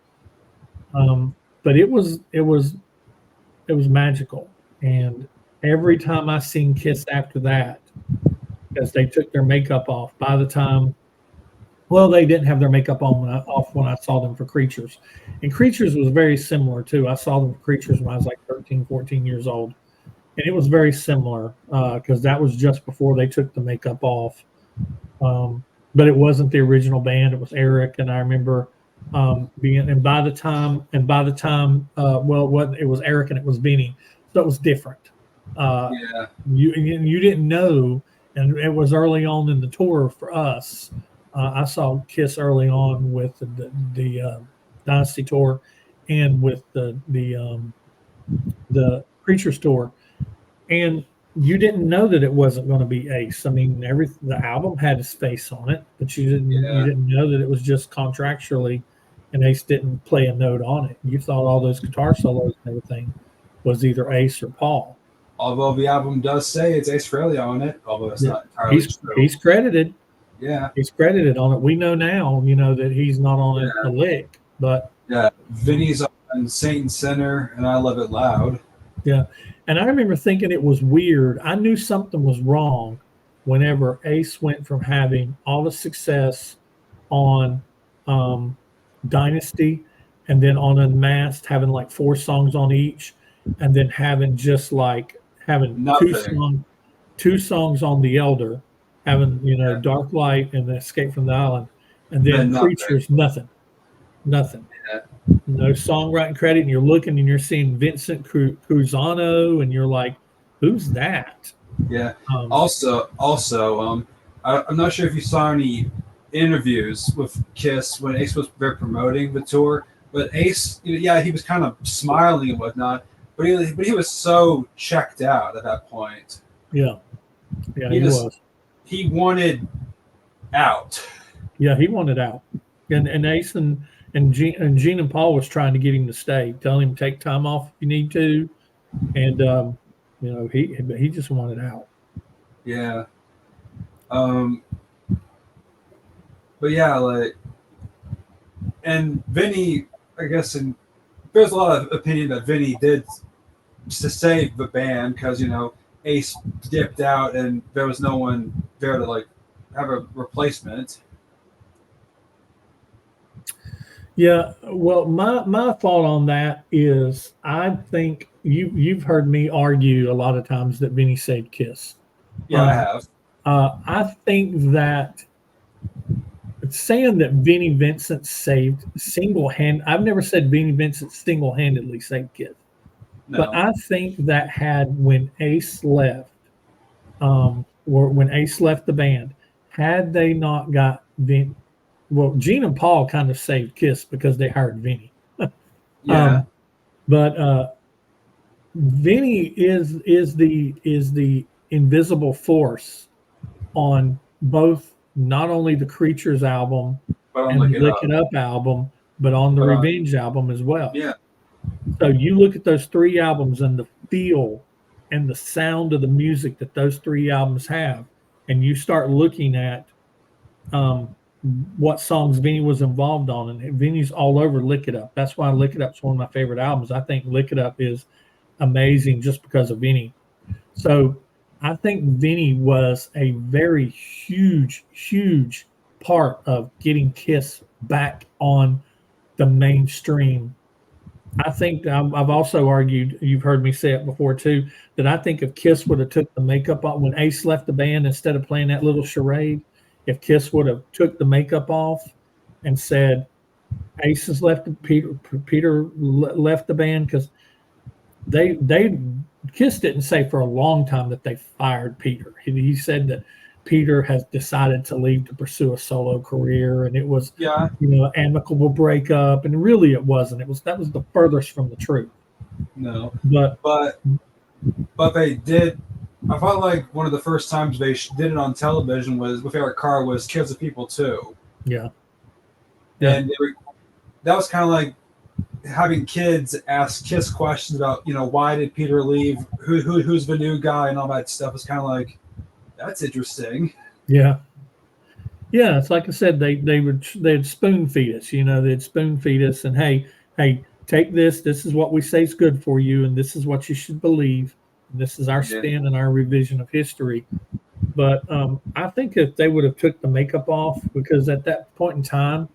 But it was magical, and every time I seen Kiss after that, because they took their makeup off. By the time, well, they didn't have their makeup on when I saw them for Creatures, and Creatures was very similar too. I saw them for Creatures when I was like 13, 14 years old, and it was very similar because that was just before they took the makeup off. Um, but it wasn't the original band. It was Eric, and I remember being. By the time, well, it was Eric and it was Vinny, so it was different. Uh, Yeah. you didn't know, and it was early on in the tour for us. I saw Kiss early on with the Dynasty tour, and with the Creatures tour, and you didn't know that it wasn't going to be Ace. I mean, the album had his face on it, but you Yeah. didn't know that it was just contractually, and Ace didn't play a note on it. You thought all those guitar solos and everything was either Ace or Paul. Although the album does say it's Ace Frehley on it, although it's Yeah, not entirely true. he's credited. Yeah. He's credited on it. We know now, that he's not on it a Yeah. lick, but Yeah. Vinny's on Saint and Sinner, and I Love It Loud. yeah. And I remember thinking it was weird. I knew something was wrong whenever Ace went from having all the success on um, Dynasty and then on Unmasked, having like four songs on each, and then having just like having Nothing. two songs on The Elder, having, Yeah. Dark Light and Escape from the Island, and then Then nothing. Creatures, nothing. Yeah. No songwriting credit, and you're looking and you're seeing Vincent Cruzano, and you're like, who's that? Yeah. Um, Also, I'm not sure if you saw any interviews with Kiss when Ace was there promoting the tour, but Ace, yeah, he was kind of smiling and whatnot, but he was so checked out at that point. yeah, yeah, He he just was. he wanted out. Yeah, he wanted out, and Ace And Gene and Paul was trying to get him to stay, telling him take time off if you need to, and he just wanted out. Yeah. Um, but yeah, like, and Vinny, I guess, and there's a lot of opinion that Vinny did to save the band because Ace dipped out and there was no one there to like have a replacement. Yeah, well, my thought on that is I think you've heard me argue a lot of times that Vinny saved Kiss. Yeah, I Um, have. I think that saying that Vinnie Vincent saved single hand. I've never said Vinnie Vincent single handedly saved Kiss, but No. I think that had when Ace left, or when Ace left the band, had they not got Vin, well, Gene and Paul kind of saved Kiss because they hired Vinny. Yeah. Um, but Vinny is the invisible force on both not only the Creatures album But I'm and the looking Lick up. It Up album, but on the But Revenge album as well. yeah. So you look at those three albums and the feel and the sound of the music that those three albums have, and you start looking at um, what songs Vinny was involved on, and Vinny's all over Lick It Up. That's why Lick It Up's one of my favorite albums. I think Lick It Up is amazing just because of Vinny. So I think Vinny was a very huge, huge part of getting Kiss back on the mainstream. I think I've also argued, you've heard me say it before too, that I think if Kiss would have took the makeup off when Ace left the band, instead of playing that little charade, if Kiss would have took the makeup off and said Ace has left, Peter left the band, because they Kiss didn't say for a long time that they fired Peter. He said that Peter has decided to leave to pursue a solo career, and it was, Yeah. amicable breakup, and really it wasn't. That was the furthest from the truth. No. But But they did. I felt like one of the first times they did it on television was with Eric Carr was Kids of People too, yeah, yeah, and that was kind of like having kids ask Kiss questions about why did Peter leave, who's the new guy, and all that stuff. It's kind of like that's interesting. yeah, yeah. It's like I said, they'd spoon feed us. They'd spoon feed us, and hey, take this. This is what we say is good for you, and this is what you should believe. And this is our Yeah. spin and our revision of history. But I think if they would have took the makeup off, because at that point in time,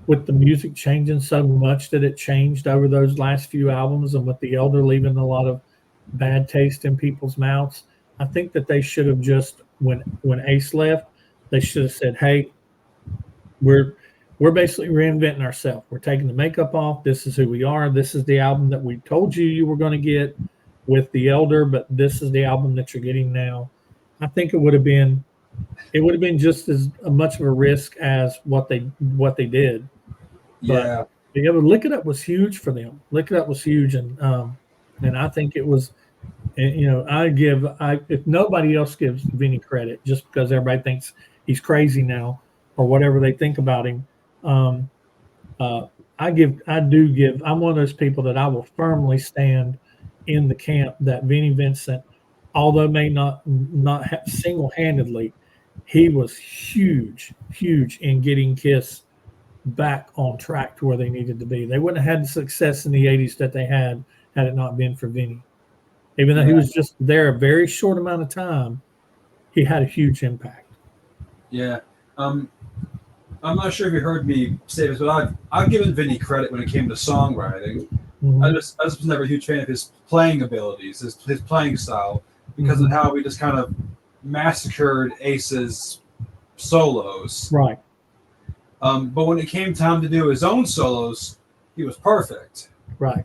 with the music changing so much that it changed over those last few albums, and with the Elder leaving a lot of bad taste in people's mouths, I think that they should have just, when Ace left, they should have said, "Hey, we're we're basically reinventing ourselves. We're taking the makeup off. This is who we are. This is the album that we told you were going to get with the Elder, but this is the album that you're getting now." I think it would have been just as much of a risk as what they did. But Yeah. being able to Lick It Up was huge for them. Lick It Up was huge, and I think it was. If nobody else gives Vinny credit, just because everybody thinks he's crazy now or whatever they think about him, um, uh, I'm one of those people that I will firmly stand in the camp that Vinnie Vincent, although may not have single handedly, he was huge, huge in getting Kiss back on track to where they needed to be. They wouldn't have had the success in the '80s that they had it not been for Vinny. Even though he Yeah. was just there a very short amount of time, he had a huge impact. Yeah. Um, I'm not sure if you heard me say this, but I've given Vinny credit when it came to songwriting. I Hmm. just I just was never a huge fan of his playing abilities, his playing style, because of Hmm. how we just kind of massacred Ace's solos. Right, But when it came time to do his own solos, he was perfect. right.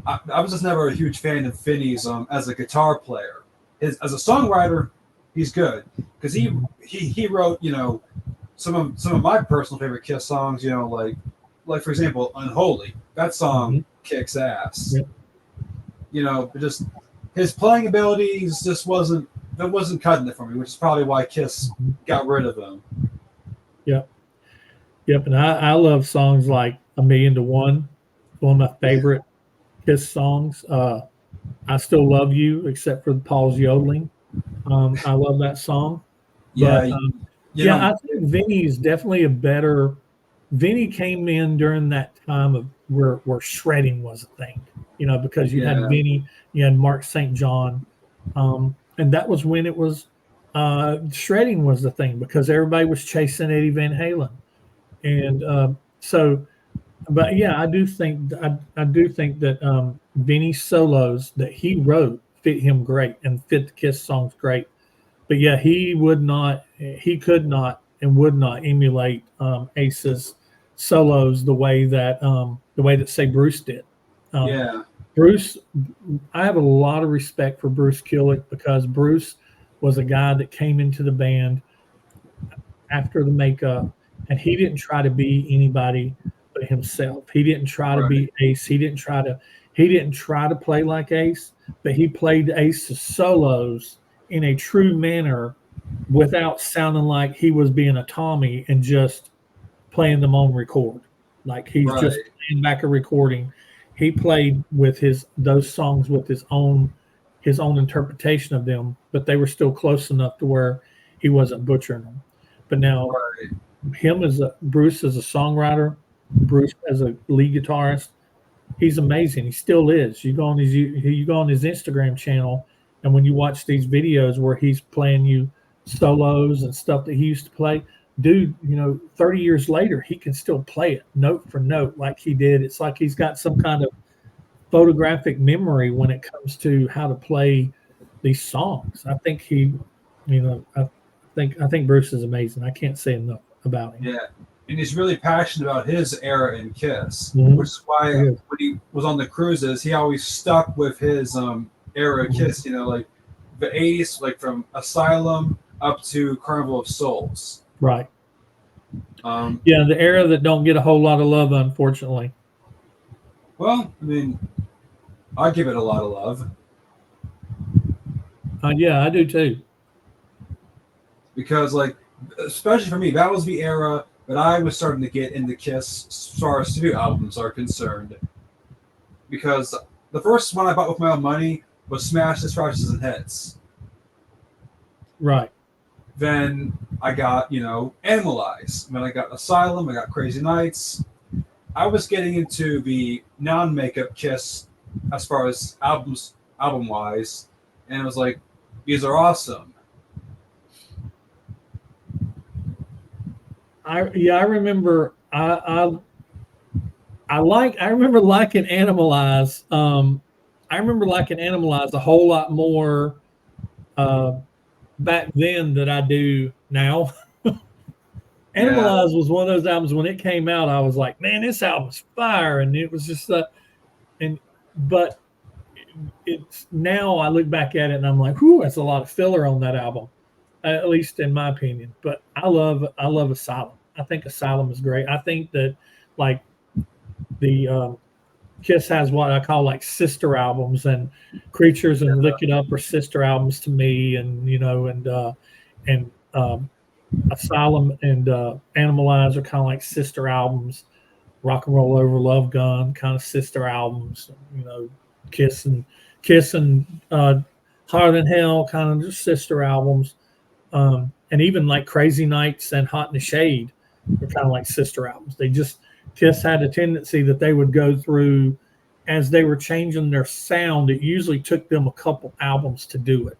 I was just never a huge fan of Vinny's as a guitar player. As a songwriter, he's good because Hmm. he wrote some of my personal favorite Kiss songs. Like for example, Unholy. That song Hmm. kicks ass. Yep. But just his playing abilities just wasn't cutting it for me, which is probably why Kiss Hmm. got rid of him. Yep. Yep. And I love songs like A Million to One, one of my favorite Kiss songs. I Still Love You, except for Paul's yodeling. I love that song. Yeah, But you yeah, know, I think Vinny is definitely a better. Vinny came in during that time of where shredding was a thing, because you had yeah, Vinny, you had Mark St. John, and that was when it was shredding was the thing because everybody was chasing Eddie Van Halen, and so. But yeah, I do think that Vinny's solos that he wrote fit him great and fit the Kiss songs great. But yeah, he could not, and would not emulate Ace's solos the way that say Bruce did. Um, yeah, Bruce, I have a lot of respect for Bruce Kulick because Bruce was a guy that came into the band after the makeup, and he didn't try to be anybody but himself. He didn't try to right, be Ace. He didn't try to play like Ace, but he played Ace's solos in a true manner without sounding like he was being a Tommy and just playing them on record. Like he's just right, playing back a recording. He played with his those songs with his own interpretation of them, but they were still close enough to where he wasn't butchering them. But now right. Bruce as a songwriter, Bruce as a lead guitarist, he's amazing. He still is. You go on his Instagram channel, and when you watch these videos where he's playing you solos and stuff that he used to play, dude, 30 years later, he can still play it note for note like he did. It's like he's got some kind of photographic memory when it comes to how to play these songs. I think I think Bruce is amazing. I can't say enough about him. Yeah, and he's really passionate about his era in Kiss, Mhm. which is why He is. when he was on the cruises, he always stuck with his era of Mhm. Kiss. Like the '80s, like from Asylum up to Carnival of Souls. Right. Um, Yeah, the era that don't get a whole lot of love, unfortunately. well, I mean, I give it a lot of love Yeah, I do too. because, like, especially for me, that was the era that I was starting to get into Kiss as far as studio albums are concerned. Because the first one I bought with my own money was Smashes, Scratches, and Hits. Right. Then I got, Animalize. Then I got Asylum. I got Crazy Nights. I was getting into the non-makeup Kiss as far as album wise, and it was like, these are awesome. I remember I remember liking Animalize. I remember liking Animalize a whole lot more uh, back then than I do now. Yeah, Animalize was one of those albums when it came out. I was like, man, this album's fire, and it was just and but it's now I look back at it and I'm like, whew, that's a lot of filler on that album, at least in my opinion. But I love Asylum. I think Asylum is great. I think that like the Kiss has what I call like sister albums, and Creatures and Lick It Up are sister albums to me, and Asylum and Animalize are kind of like sister albums. Rock and Roll Over Love Gun kind of sister albums. Kiss and Kiss and Hotter Than Hell kind of just sister albums. And even like Crazy Nights and Hot in the Shade were kind of like sister albums. They just Kiss had a tendency that they would go through as they were changing their sound. It usually took them a couple albums to do it.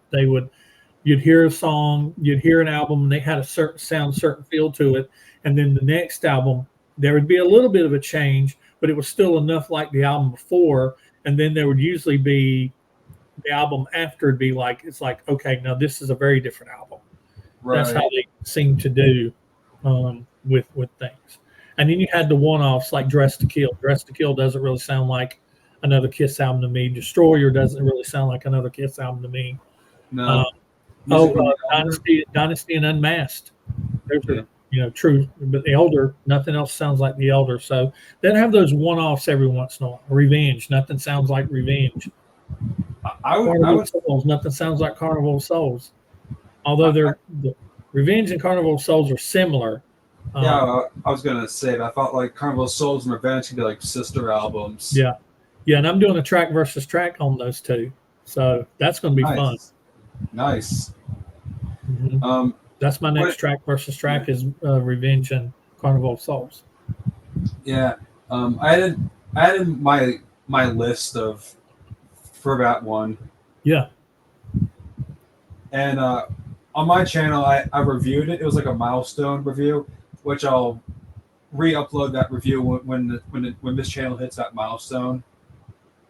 You'd hear a song, you'd hear an album, and they had a certain sound, certain feel to it, and then the next album there would be a little bit of a change, but it was still enough like the album before, and then there would usually be the album after it'd be like it's like okay, now this is a very different album. That's how right. they seem to do with things. And then you had the one-offs like Dress to Kill. Dress to Kill doesn't really sound like another Kiss album to me. Destroyer doesn't really sound like another Kiss album to me. Uh, No, Music from the Elder. Dynasty and Unmasked. Those Yeah, are true, but the Elder, nothing else sounds like the Elder. So then have those one-offs every once in a while. Revenge, nothing sounds like Revenge. I Carnival would, of Souls, nothing sounds like Carnival of Souls. Although I, the Revenge and Carnival of Souls are similar, Yeah, Um, I was gonna say that. I thought like Carnival of Souls and Revenge could be like sister albums. yeah, yeah, and I'm doing a track versus track on those two, so that's going to be fun. Nice, nice. Hmm. Um, That's my next what? track versus Yeah, track is Revenge and Carnival of Souls. yeah. I added my list of for that one, Yeah. and on my channel I reviewed it. It was like a milestone review, which I'll re-upload that review when this channel hits that milestone,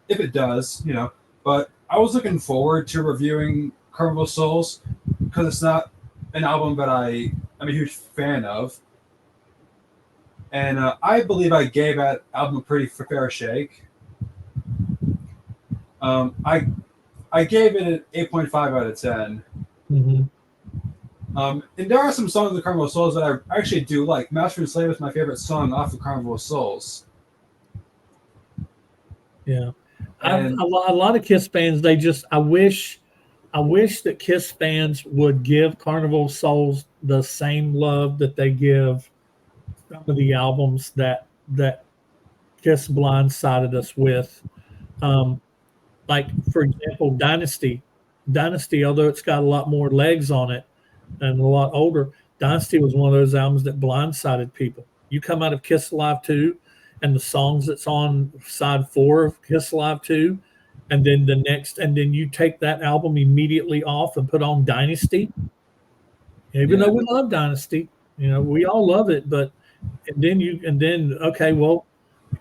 if it does, you know. But I was looking forward to reviewing Carnival of Souls because it's not an album that I'm a huge fan of, and I believe I gave that album a pretty fair shake. Um, I I gave it an 8.5 out of 10. Hmm. And there are some songs of Carnival of Souls that I actually do like. Master and Slave is my favorite song off of Carnival of Souls. Yeah. And A lot of Kiss fans, they just, I wish that Kiss fans would give Carnival of Souls the same love that they give some of the albums that Kiss blindsided us with. Um, like for example, Dynasty, although it's got a lot more legs on it and a lot older, Dynasty was one of those albums that blindsided people. You come out of Kiss Alive 2 and the songs that's on side 4 of Kiss Alive 2, and then and then you take that album immediately off and put on Dynasty. Even yeah, though we love Dynasty, we all love it, but and then okay, well,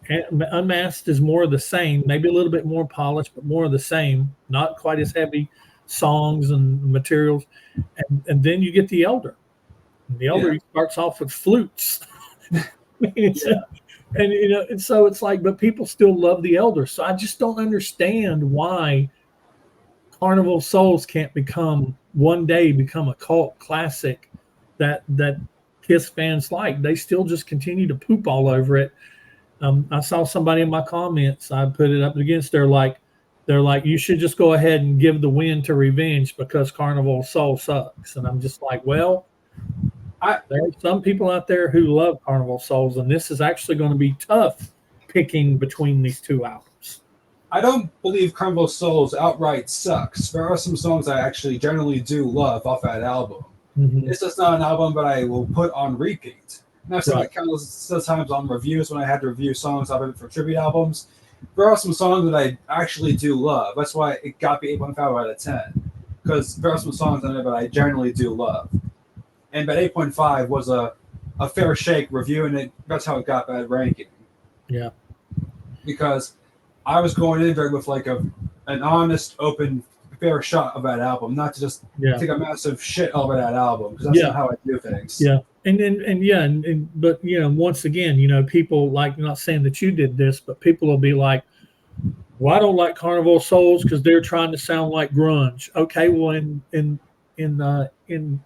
Unmasked is more of the same, maybe a little bit more polished, but more of the same, not quite as heavy songs and materials. And then you get The Elder. And The Elder yeah, he starts off with flutes. It's- yeah, and and so it's like, but people still love The Elder. So I just don't understand why Carnival of Souls can't become one day become a cult classic that Kiss fans like. They still just continue to poop all over it. I saw somebody in my comments. I put it up against. They're like, you should just go ahead and give the win to Revenge because Carnival Soul sucks. And I'm just like, well, I there are some people out there who love Carnival Souls, and this is actually going to be tough picking between these two albums. I don't believe Carnival of Souls outright sucks. There are some songs I actually generally do love off that album. Hmm. It's just not an album that I will put on repeat. And I've said Right. that countless of times on reviews when I had to review songs off of it for tribute albums. There are some songs that I actually do love. That's why it got me 8.5 out of 10. Because there are some songs on it that I generally do love. And that 8.5 was a fair shake review, and that's how it got that ranking. Yeah. Because I was going in there with like an honest, open, fair shot of that album, not to just Yeah. take a massive shit over that album, because that's Yeah. not how I do things. Yeah. And yeah, and but once again, people like, not saying that you did this, but people will be like, well, I don't like Carnival of Souls because they're trying to sound like grunge. Okay, well, in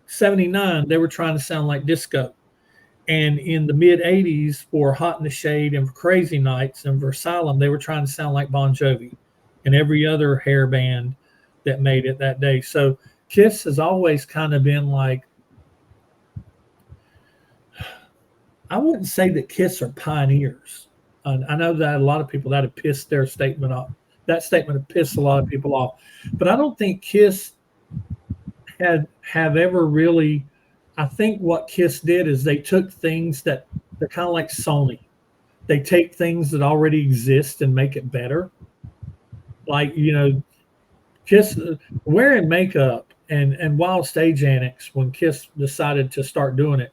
'79 they were trying to sound like disco, and in the mid '80s for Hot in the Shade and for Crazy Nights and for Asylum they were trying to sound like Bon Jovi, and every other hair band that made it that day. So Kiss has always kind of been like, I wouldn't say that Kiss are pioneers. I know that a lot of people that have pissed their statement off. That statement have pissed a lot of people off, but I don't think Kiss have ever really. I think what Kiss did is they took things that they're kind of like Sony. They take things that already exist and make it better. Like Kiss wearing makeup and wild stage antics when Kiss decided to start doing it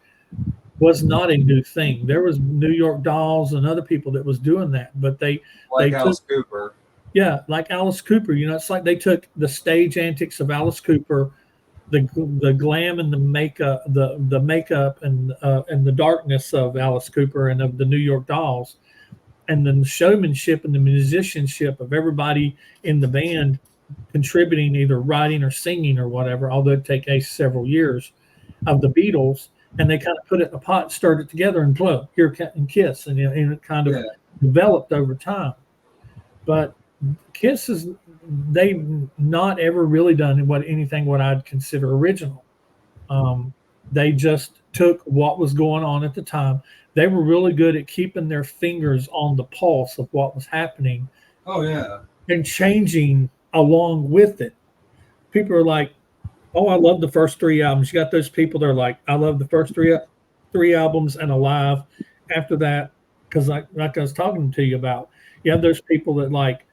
was not a new thing. There was New York Dolls and other people that was doing that, but Like they took, Alice Cooper. yeah, like Alice Cooper. It's like they took the stage antics of Alice Cooper, the glam and the makeup and the darkness of Alice Cooper and of the New York Dolls, and then the showmanship and the musicianship of everybody in the band contributing, either writing or singing or whatever. Although it take Ace several years of the Beatles, and they kind of put it in a pot, stirred it together, and plug here and Kiss, and it kind of Yeah. developed over time. But Kiss is they've not ever really done what I'd consider original. Um, They just took what was going on at the time. They were really good at keeping their fingers on the pulse of what was happening Oh yeah. and changing along with it. People are like, "Oh, I love the first three albums." You got those people that are like, "I love the first three albums and Alive." After that, because like I was talking to you about, you have those people that like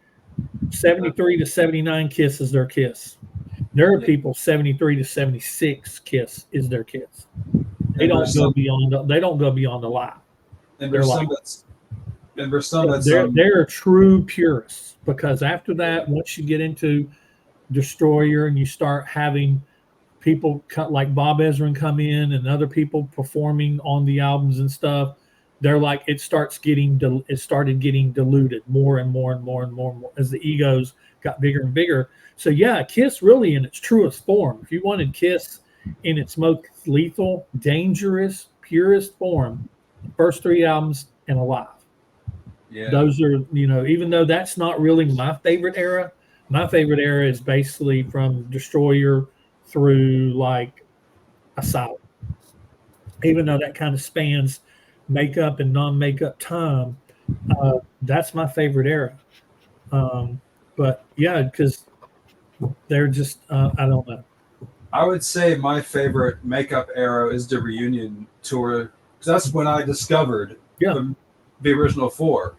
73 to 79 Kiss is their Kiss. There are Yeah. people 73 to 76 Kiss is their Kiss. They And don't there's go some beyond. They don't go beyond the lie. and They're there's like some that's and there's some that's they're true purists because after that, once you get into Destroyer and you start having people like Bob Ezrin come in and other people performing on the albums and stuff, they're like it started getting diluted more and more and more and more and more as the egos got bigger and bigger. So yeah, Kiss really in its truest form. If you wanted Kiss in its most lethal, dangerous, purest form, first three albums and Alive. yeah. Those are, even though that's not really my favorite era is basically from Destroyer through like Asylum. Even though that kind of spans makeup and non-makeup time, that's my favorite era. Um, but yeah, because they're just I don't know. I would say my favorite makeup era is the reunion tour because that's when I discovered Yeah. the the original four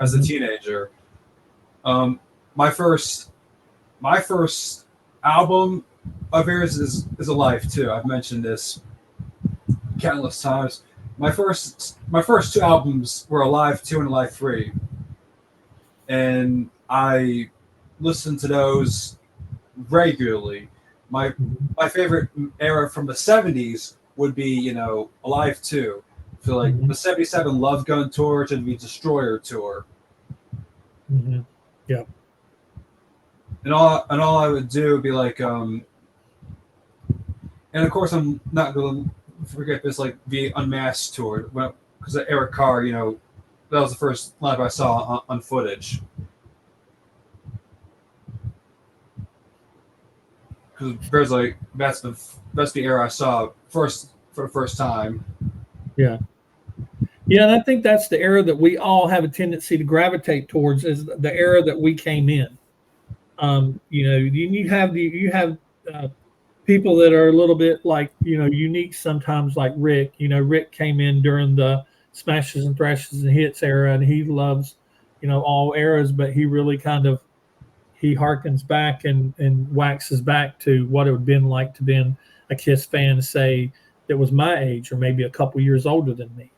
as a Mhm. teenager. Um, my first my first album of theirs is Alive too. I've mentioned this countless times. My first two albums were Alive 2 and Alive 3, and I listened to those regularly. My Mhm. my favorite era from the '70s would be Alive 2. So like Mhm. the '77 Love Gun tour to the Destroyer tour, Mhm. Yeah. and all I would do would be like and of course I'm not going to forget this like the Unmasked tour because Eric Carr, that was the first live I saw on footage. Because there's like that's the era I saw first for the first time. Yeah. Yeah, and I think that's the era that we all have a tendency to gravitate towards is the era that we came in. You have uh, people that are a little bit like unique sometimes, like Rick. Rick came in during the smashes and thrashes and hits era, and he loves all eras, but he really kind of he harkens back and waxes back to what it would have been like to been a Kiss fan, say that was my age or maybe a couple years older than me.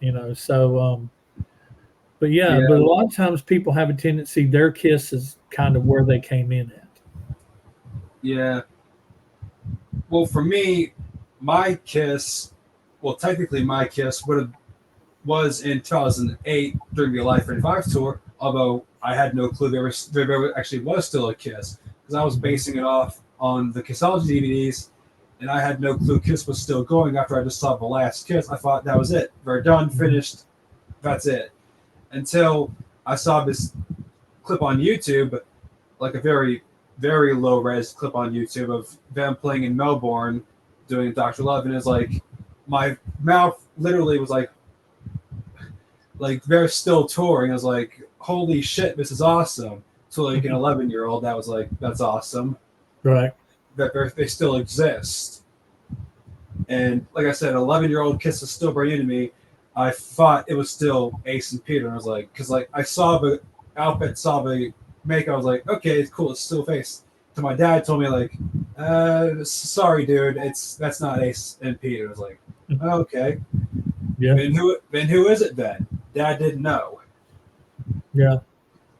But yeah, but Yeah, a lot of times people have a tendency their Kiss is kind of where they came in at. yeah. Well, for me, my kiss, well, technically my kiss was in 2008 during the Live 35 tour. Although I had no clue there actually was still a Kiss because I was Mhm. basing it off on the Kissology DVDs, and I had no clue Kiss was still going after I just saw the last Kiss. I thought that was it. They're done, Mhm. finished. That's it. Until I saw this clip on YouTube, like a very, very low res clip on YouTube of them playing in Melbourne doing Dr. Love, and it's like my mouth literally was like they're still touring. I was like, holy shit, this is awesome. So like an 11-year-old, that was like that's awesome Right. that they still exist. And like I said, 11-year-old Kiss is still brand new to me. I thought it was still Ace and Peter. And I was like, because like I saw the outfit, saw the makeup. I was like, okay, it's cool. It's still Face. So my dad told me like, sorry, dude, that's not Ace and Peter. I was like, okay. Yeah. Then who is it then? Dad didn't know. Yeah.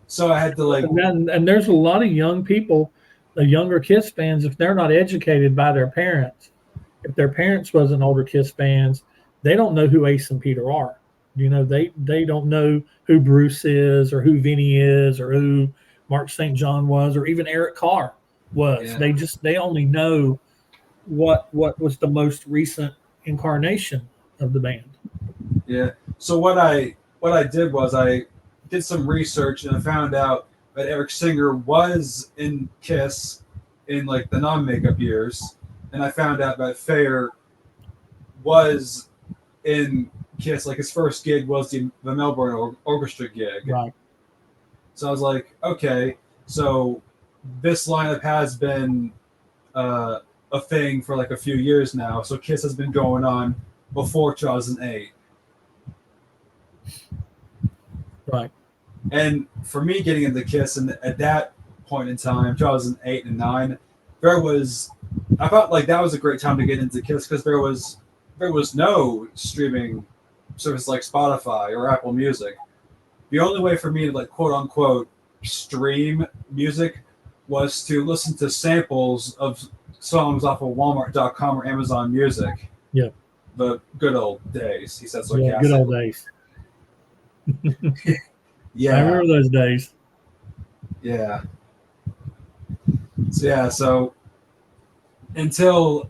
So I had to like, And there's a lot of young people, the younger Kiss fans, if they're not educated by their parents, if their parents wasn't older Kiss fans, they don't know who Ace and Peter are. They don't know who Bruce is or who Vinny is or who Mark St. John was or even Eric Carr was. yeah, They only know what was the most recent incarnation of the band. yeah. So what I did was I did some research and I found out that Eric Singer was in Kiss in like the non-makeup years, and I found out that Thayer was in Kiss. Like his first gig was the Melbourne Orchestra gig. Right. So I was like, okay, so this lineup has been a thing for like a few years now. So Kiss has been going on before 2008. Right. And for me, getting into Kiss, and at that point in time, 2008 and 9, there was, I felt like that was a great time to get into Kiss because there was no streaming service like Spotify or Apple Music. The only way for me to like quote unquote stream music was to listen to samples of songs off of Walmart.com or Amazon Music. Yeah. The good old days, he said Yeah, good sarcastically. old days. Yeah. I remember those days. Yeah. So yeah, so until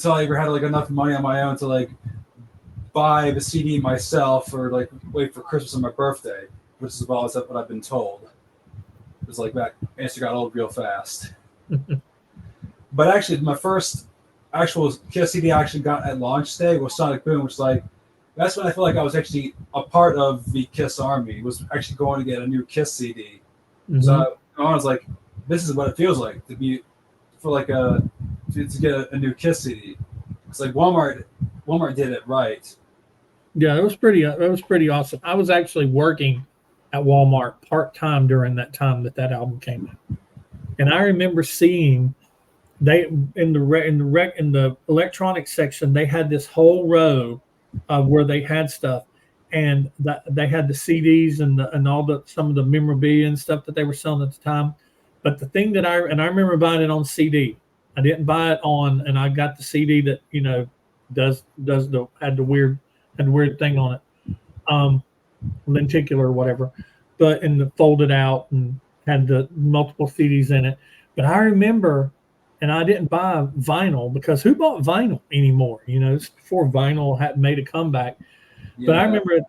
I ever had like enough money on my own to like buy the CD myself or like wait for Christmas or my birthday, which is always what I've been told. It was like that answer got old real fast. But actually, my first actual Kiss CD I actually got at launch day was Sonic Boom, which like that's when I feel like I was actually a part of the Kiss Army. Was actually going to get a new Kiss CD. Mm-hmm. So I was like, this is what it feels like to be for like to get a new Kiss CD. It's like Walmart did it right. Yeah, it was pretty awesome. I was actually working at Walmart part-time during that time that album came out. And I remember seeing they in the electronics section, they had this whole row where they had stuff, and they had the CDs and all the some of the memorabilia and stuff that they were selling at the time. But the thing that I remember buying it on CD. I didn't buy it on, and I got the CD that had the weird thing on it, lenticular or whatever, but and the folded out and had the multiple CDs in it. But I remember, and I didn't buy vinyl because who bought vinyl anymore? It's before vinyl had made a comeback. Yeah. But I remember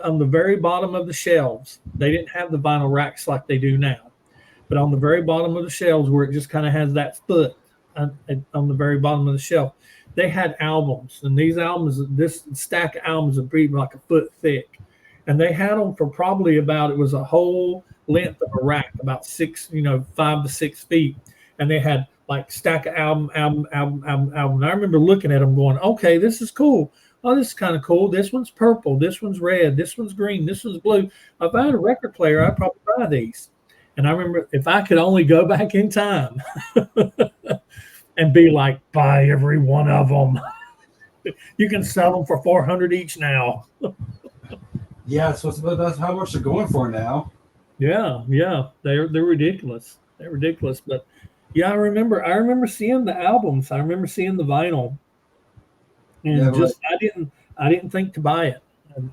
on the very bottom of the shelves, they didn't have the vinyl racks like they do now. But on the very bottom of the shelves, where it just kind of has that foot on the very bottom of the shelf, they had albums, and this stack of albums would be like a foot thick, and they had them for probably it was a whole length of a rack, about 5 to 6 feet, and they had like stack of album. And I remember looking at them going, okay, this is cool. Oh, this is kind of cool. This one's purple. This one's red. This one's green. This one's blue. If I had a record player, I'd probably buy these. And I remember if I could only go back in time and be like, buy every one of them. You can sell them for $400 each now. Yeah, so that's how much they're going for now. Yeah, they're ridiculous. They're ridiculous. But yeah, I remember seeing the albums. I remember seeing the vinyl, and I didn't think to buy it.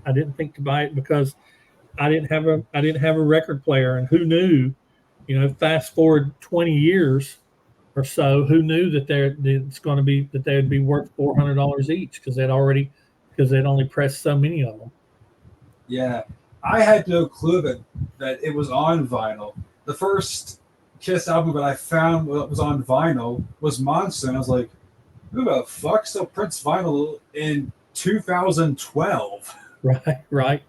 I didn't think to buy it because I didn't have a record player, and who knew? Fast forward 20 years or so, who knew that they would be worth $400 each because they'd only pressed so many of them. Yeah, I had no clue that it was on vinyl. The first Kiss album that I found that was on vinyl was Monster, and I was like, who the fuck still prints vinyl in 2012? Right.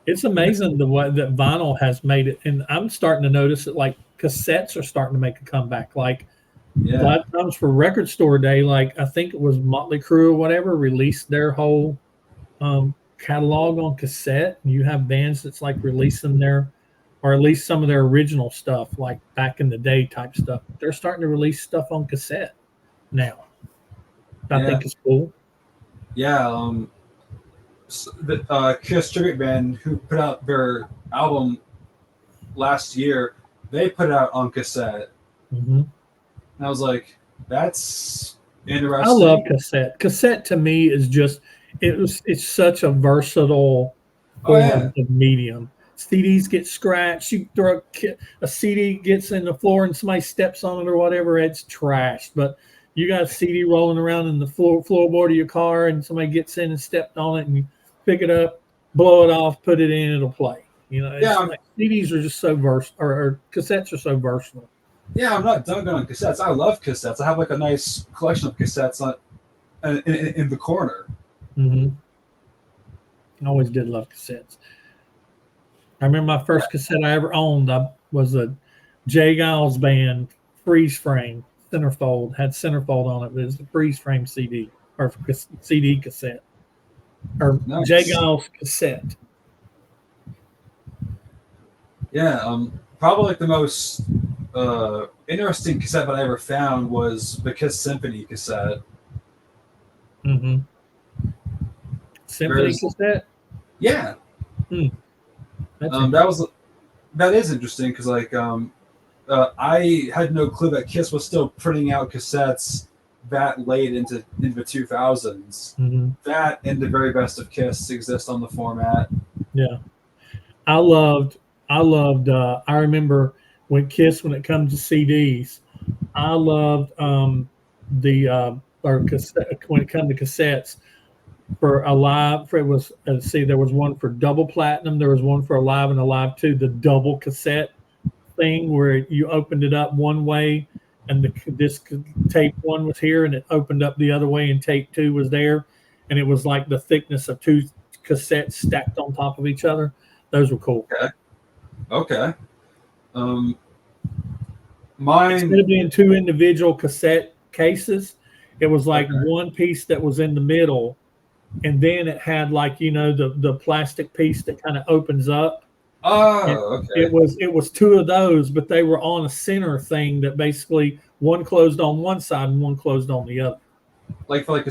It's amazing the way that vinyl has made it, and I'm starting to notice that like cassettes are starting to make a comeback. Like a lot of times for Record Store Day, like I think it was Motley Crue or whatever released their whole catalog on cassette. And you have bands that's like releasing or at least some of their original stuff, like back in the day type stuff. They're starting to release stuff on cassette now. I think it's cool. Yeah. The Kiss tribute band who put out their album last year, they put it out on cassette. Mm-hmm. And I was like, that's interesting. I love cassette. Cassette to me is just it's such a versatile form of medium. CDs get scratched. You throw a CD gets in the floor and somebody steps on it or whatever, it's trashed. But you got a CD rolling around in the floorboard of your car and somebody gets in and stepped on it and you pick it up, blow it off, put it in, it'll play. Like CDs are just so versatile, or cassettes are so versatile. Yeah, I'm not dunking on cassettes. I love cassettes. I have like a nice collection of cassettes in the corner. Mm-hmm. I always did love cassettes. I remember my first cassette I ever owned was a Jay Giles band freeze frame centerfold. Had centerfold on it, but it was a freeze frame CD or CD cassette or Jay Nice. Giles cassette. Yeah, probably like the most interesting cassette that I ever found was the Kiss Symphony cassette. Mm-hmm. Symphony There's, cassette. yeah, Hmm, that's that interesting. was that is interesting because I had no clue that Kiss was still printing out cassettes that late into the 2000s. Mm-hmm. That and the very best of Kiss exist on the format. Yeah, I loved. I loved. I remember when Kiss when it comes to CDs. I loved the or cassette when it comes to cassettes. For Alive, for it was see, there was one for double platinum, there was one for Alive and Alive 2, the double cassette thing where you opened it up one way and the disc tape one was here and it opened up the other way and tape two was there, and it was like the thickness of two cassettes stacked on top of each other. Those were cool. Okay. Okay. Um, Instead mine. of being two individual cassette cases, it was like Okay. one piece that was in the middle, and then it had like the plastic piece that kind of opens up. It, Oh, okay. it was two of those, but they were on a center thing that basically one closed on one side and one closed on the other. Like for like a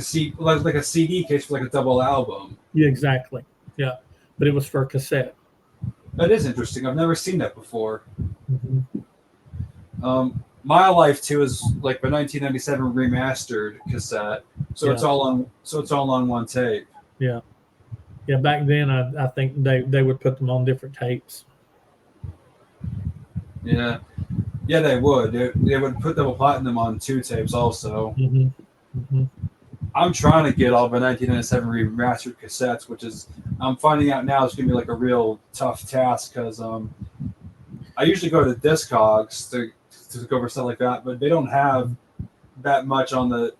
CD case for like a double album. Yeah, exactly. Yeah, but it was for cassette. That is interesting. I've never seen that before. Mm-hmm. My Life too is like the 1997 remastered cassette, so Yeah, it's all on one tape. yeah, yeah. Back then, I think they would put them on different tapes. Yeah, yeah, they would. They would put double platinum on two tapes also. Mm-hmm. Mm-hmm. I'm trying to get all the 1997 remastered cassettes, which is I'm finding out now it's gonna be like a real tough task because I usually go to Discogs to go for stuff like that, but they don't have that much on the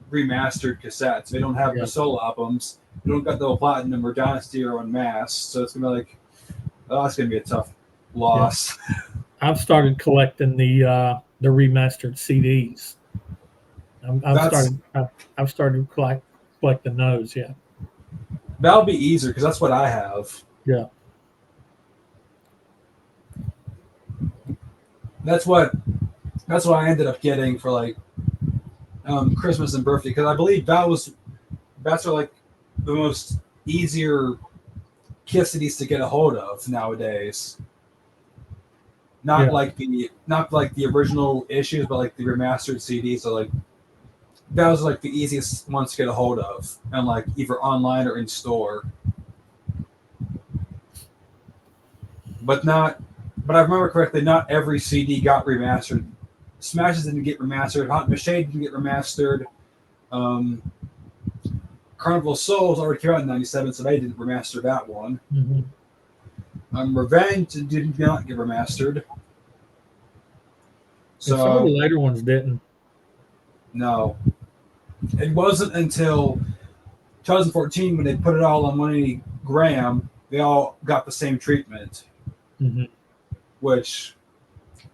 remastered cassettes. They don't have Yeah, the solo albums. They don't got the platinum or Dynasty or Unmasked, so it's gonna be like, oh, that's gonna be a tough yeah. loss. I've started collecting the remastered CDs. That's I've started collecting those. Yeah, that'll be easier because that's what I have. yeah, That's what that's what I ended up getting for like Christmas and birthday because I believe that's like the most easier Kiss CDs to get a hold of nowadays. yeah, Not like the original issues, but like the remastered CDs. So like that was like the easiest ones to get a hold of, and like either online or in store. But not, but I remember correctly, not every CD got remastered. Smashes didn't get remastered. Hot Machine didn't get remastered. Um, Carnival Souls already came out in '97, so they didn't remaster that one. mm-hmm. Revenge did not get remastered. And some of the So later ones didn't. no, it wasn't until 2014 when they put it all on 180 gram, they all got the same treatment, Mm-hmm. which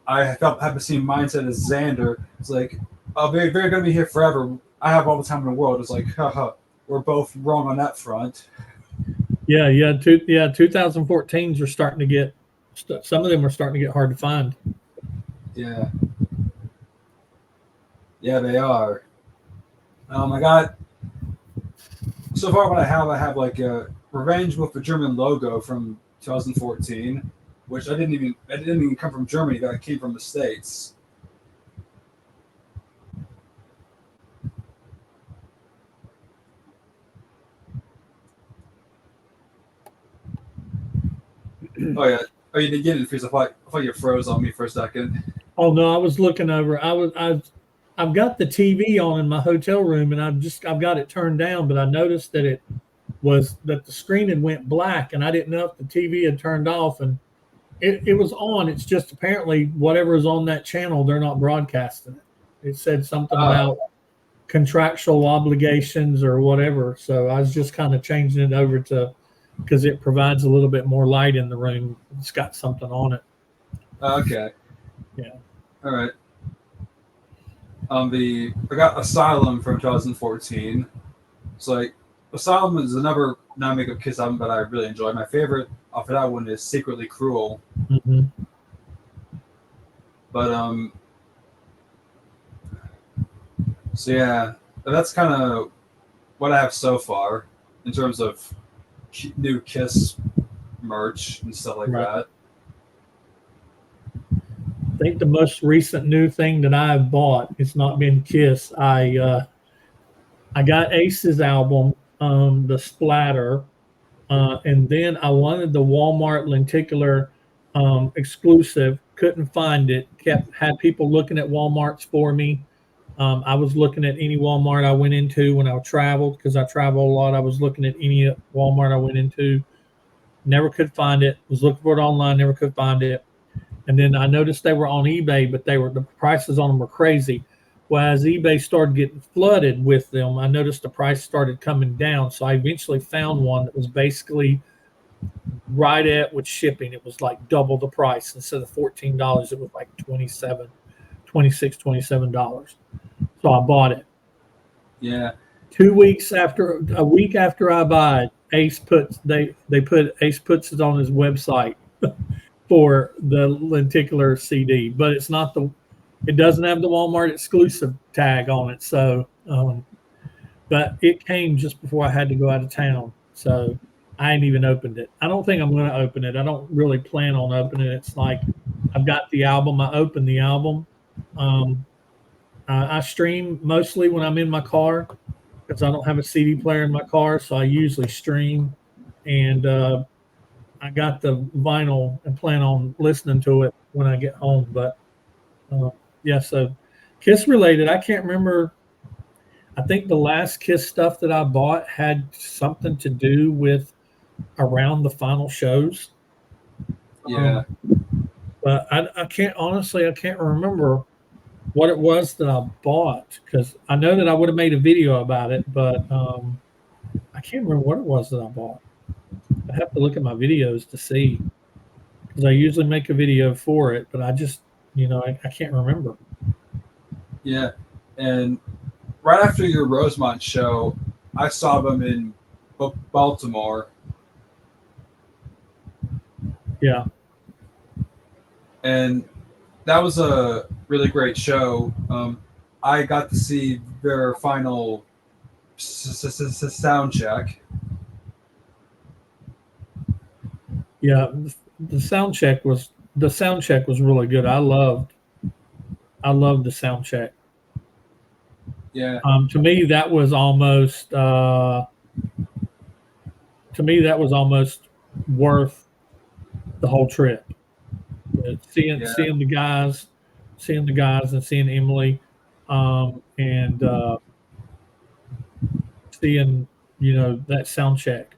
I felt had the same mindset as Xander. It's like, oh, they're going to be here forever. I have all the time in the world. It's like, haha, we're both wrong on that front. Yeah, 2014s are starting to get some of them are starting to get hard to find. Yeah, yeah, they are. I got so far what I have like Revenge with the German logo from 2014, which I didn't even come from Germany. That came from the States. Oh yeah. Oh, you didn't get it because I thought you froze on me for a second. Oh no, I was looking over. I've got the TV on in my hotel room, and I've got it turned down, but I noticed that the screen had went black, and I didn't know if the TV had turned off, and it was on. It's just apparently whatever is on that channel, they're not broadcasting it. It said something Oh, about contractual obligations or whatever. So I was just kind of changing it over to because it provides a little bit more light in the room. It's got something on it. Okay. Yeah. All right. I got Asylum from 2014. It's like Asylum is another non-makeup Kiss album that I really enjoy. My favorite off of that one is Secretly Cruel. Hmm. But so yeah, that's kind of what I have so far in terms of new Kiss merch and stuff like Right. that. I think the most recent new thing that I've bought, it's not been Kiss. I got Ace's album, the Splatter, and then I wanted the Walmart lenticular exclusive. Couldn't find it. Kept had people looking at WalMarts for me. I was looking at any Walmart I went into when I traveled because I travel a lot. I was looking at any Walmart I went into. Never could find it. Was looking for it online. Never could find it. And then I noticed they were on eBay, but the prices on them were crazy. Well, as eBay started getting flooded with them, I noticed the price started coming down. So I eventually found one that was basically right at with shipping. It was like double the price. Instead of $14, it was like 27, 26, $27. So I bought it. Yeah, 2 weeks after a week after I buy it, Ace puts it on his website for the lenticular CD, but it doesn't have the Walmart exclusive tag on it. So, but it came just before I had to go out of town. So I ain't even opened it. I don't think I'm going to open it. I don't really plan on opening it. It's like I've got the album. I opened the album. Um, I stream mostly when I'm in my car because I don't have a CD player in my car. So I usually stream and, I got the vinyl and plan on listening to it when I get home. But uh, yeah, so Kiss related, I can't remember. I think the last Kiss stuff that I bought had something to do with around the final shows. yeah, Um, but I can't honestly, I can't remember what it was that I bought because I know that I would have made a video about it, but I can't remember what it was that I bought. I have to look at my videos to see because I usually make a video for it, but I just, I can't remember. yeah. And right after your Rosemont show, I saw them in Baltimore, Yeah, and that was a really great show. I got to see their final sound check. yeah. The sound check was really good. I loved the sound check. Yeah, To me, that was almost worth the whole trip. Seeing yeah, seeing the guys, and seeing Emily, and seeing that sound check.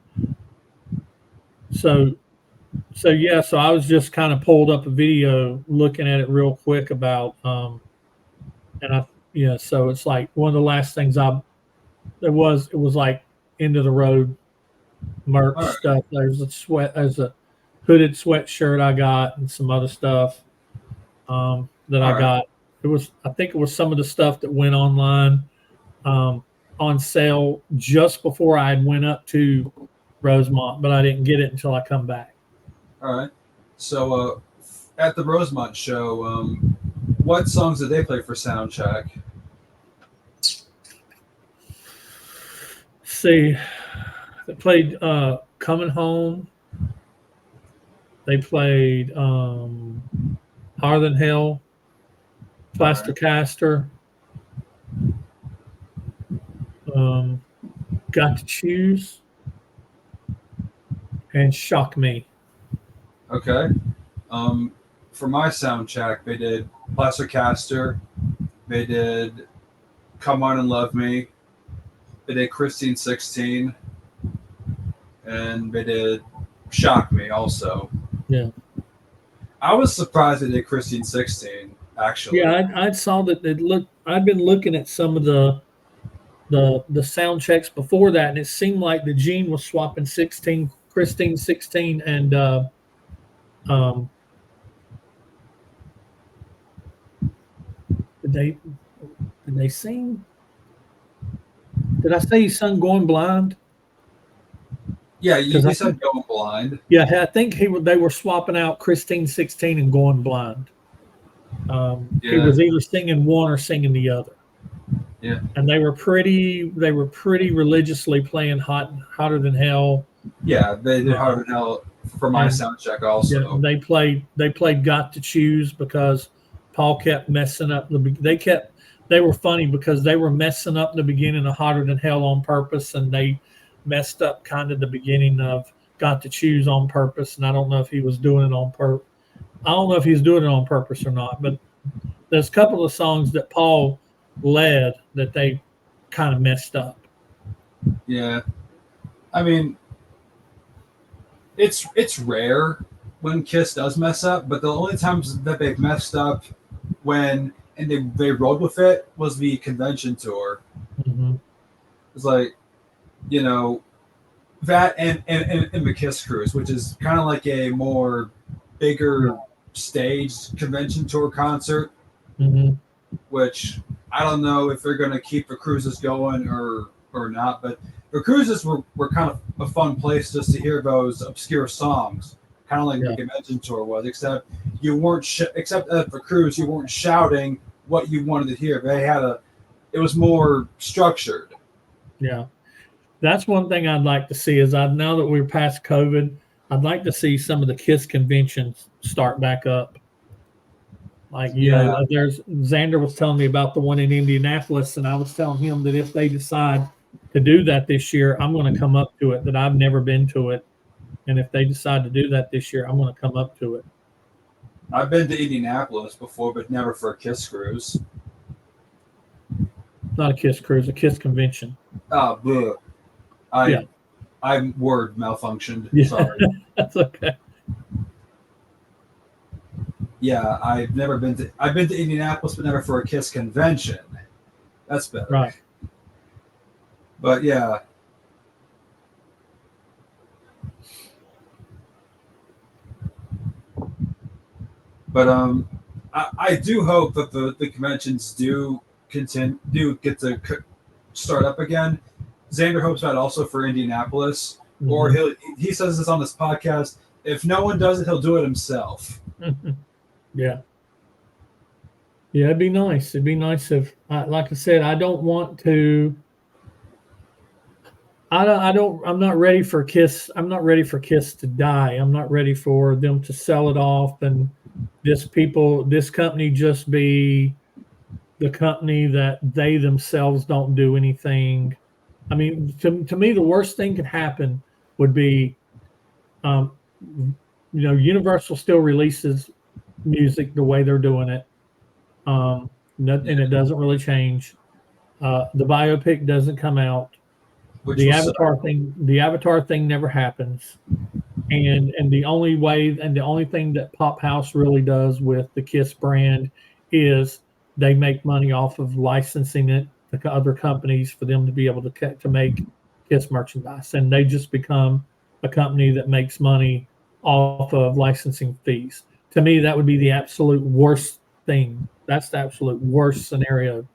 So yeah, so I was just kind of pulled up a video, looking at it real quick about, and I yeah, so it's like one of the last things it was like end of the road merch all right, stuff. There's a hooded sweatshirt I got and some other stuff that all I right, got. I think it was some of the stuff that went online um, on sale just before I had went up to Rosemont, but I didn't get it until I come back. all right. So, at the Rosemont show, what songs did they play for sound check? See, they played Coming Home. They played Higher Than Hell, All right, Plaster Caster, um, Got to Choose, and Shock Me. okay. Um, for my sound check, they did Placer Caster, they did Come On and Love Me, they did Christine 16, and they did Shock Me also. Yeah. I was surprised they did Christine 16, Yeah, actually. I saw that it looked. I'd been looking at some of the the sound checks before that, and it seemed like the Gene was swapping 16, Christine 16, and um, did they sing? Did I say he sung "Going Blind"? Yeah, Because I you said think going blind. yeah, I think they were swapping out Christine 16 and "Going Blind." He Yeah, was either singing one or singing the other, yeah, and they were pretty religiously playing hotter than hell. yeah. They did Uh, Hard in Hell for my and sound check yeah, also. they played "Got to Choose" because Paul kept messing up they were funny because they were messing up the beginning of "Hotter Than Hell" on purpose, and they messed up kind of the beginning of "Got to Choose" on purpose. And I don't know if he was doing it on purpose. I don't know if he's doing it on purpose or not, but there's a couple of songs that Paul led that they kind of messed up. Yeah, I mean, it's rare when Kiss does mess up, but the only times that they've messed up when and they rode with it was the convention tour. Hmm. It's like, you know, that and the Kiss Cruise, which is kind of like a more Yeah. bigger stage convention tour concert, Hmm. which I don't know if they're going to keep the cruises going or not. But the cruises were kind of a fun place just to hear those obscure songs, kind of like the Yeah. convention tour was. Except you weren't except at the cruise you weren't shouting what you wanted to hear. They had a it was more structured. Yeah. That's one thing I'd like to see is now that we're past COVID, I'd like to see some of the KISS conventions start back up. Like, Yeah, there's Xander was telling me about the one in Indianapolis, and I was telling him that if they decide to do that this year, I'm going to come up to it, that I've never been to it. And if they decide to do that this year, I'm going to come up to it. I've been to Indianapolis before, but never for a Kiss Cruise. Not a KISS cruise, a KISS convention. Ah, bleh. Yeah. I word malfunctioned. Yeah. Sorry. That's okay. Yeah, I've been to Indianapolis, but never for a Kiss convention. That's better. Right. But yeah, but I do hope that the conventions do get to start up again. Xander hopes that also for Indianapolis, or Hmm. he says this on this podcast. If no one does it, he'll do it himself. Yeah. Yeah, it'd be nice. It'd be nice if, like I said, I don't want to. I don't. I'm not ready for Kiss. I'm not ready for Kiss to die. I'm not ready for them to sell it off and this company just be the company that they themselves don't do anything. I mean, to me, the worst thing could happen would be, um, Universal still releases music the way they're doing it, and Yeah, it doesn't really change. The biopic doesn't come out. which was The Avatar thing never happens. And the only thing that Pop House really does with the Kiss brand is they make money off of licensing it to other companies for them to be able to make Kiss merchandise, and they just become a company that makes money off of licensing fees. To me, that would be the absolute worst thing. That's the absolute worst scenario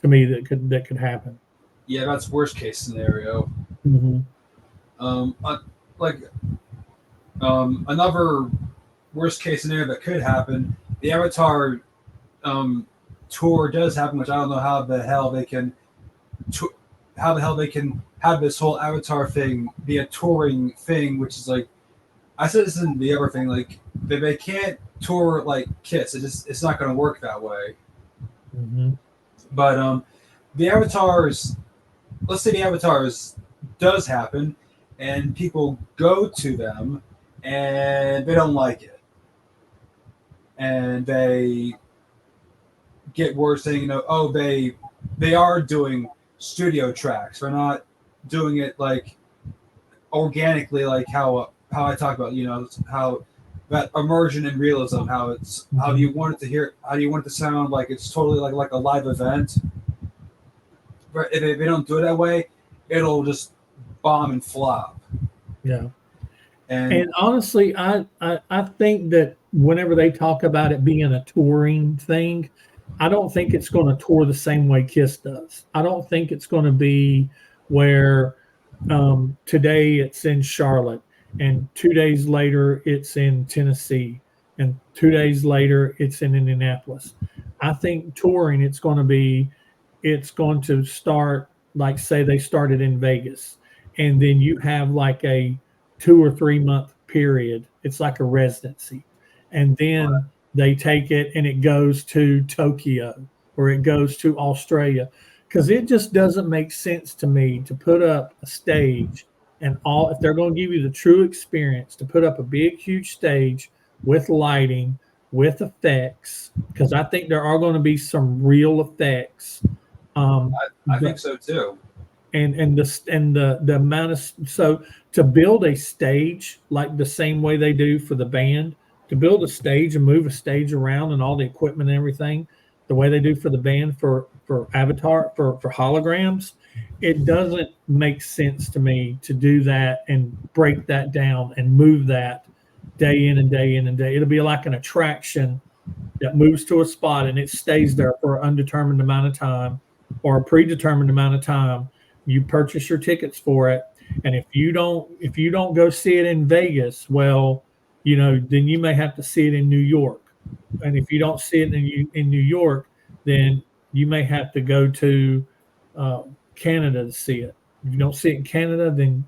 to me that could happen. yeah, that's worst case scenario. Hmm. Um, uh, like another worst case scenario that could happen. The Avatar um, tour does happen, which I don't know how the hell they can to- how the hell they can have this whole Avatar thing be a touring thing, which is like I said this in the other thing, like they can't tour like Kiss. It's not going to work that way. Hmm. But the Avatars, let's say the Avatars does happen, and people go to them, and they don't like it, and they get worse saying, oh, they are doing studio tracks. They're not doing it like organically, like how I talk about, how that immersion and realism, how Hmm. you want it to hear, how do you want it to sound like it's totally like a live event. if they don't do it that way, it'll just bomb and flop. Yeah. And And honestly, I think that whenever they talk about it being a touring thing, I don't think it's going to tour the same way Kiss does. I don't think it's going to be where today it's in Charlotte, and 2 days later it's in Tennessee, and 2 days later it's in Indianapolis. I think touring it's going to start like say they started in Vegas, and then you have like a 2 or 3 month period. It's like a residency, and then they take it and it goes to Tokyo or it goes to Australia because it just doesn't make sense to me to put up a stage and all if they're going to give you the true experience to put up a big huge stage with lighting with effects because I think there are going to be some real effects I think but so too. the amount of so to build a stage like the same way they do for the band to build a stage and move a stage around and all the equipment and everything the way they do for the band for avatar for holograms it doesn't make sense to me to do that and break that down and move that day in and day in and day it'll be like an attraction that moves to a spot and it stays there for an undetermined amount of time or a predetermined amount of time. You purchase your tickets for it, and if you don't go see it in Vegas, well, then you may have to see it in New York. And if you don't see it in New York, then you may have to go to uh, Canada to see it. If you don't see it in Canada, then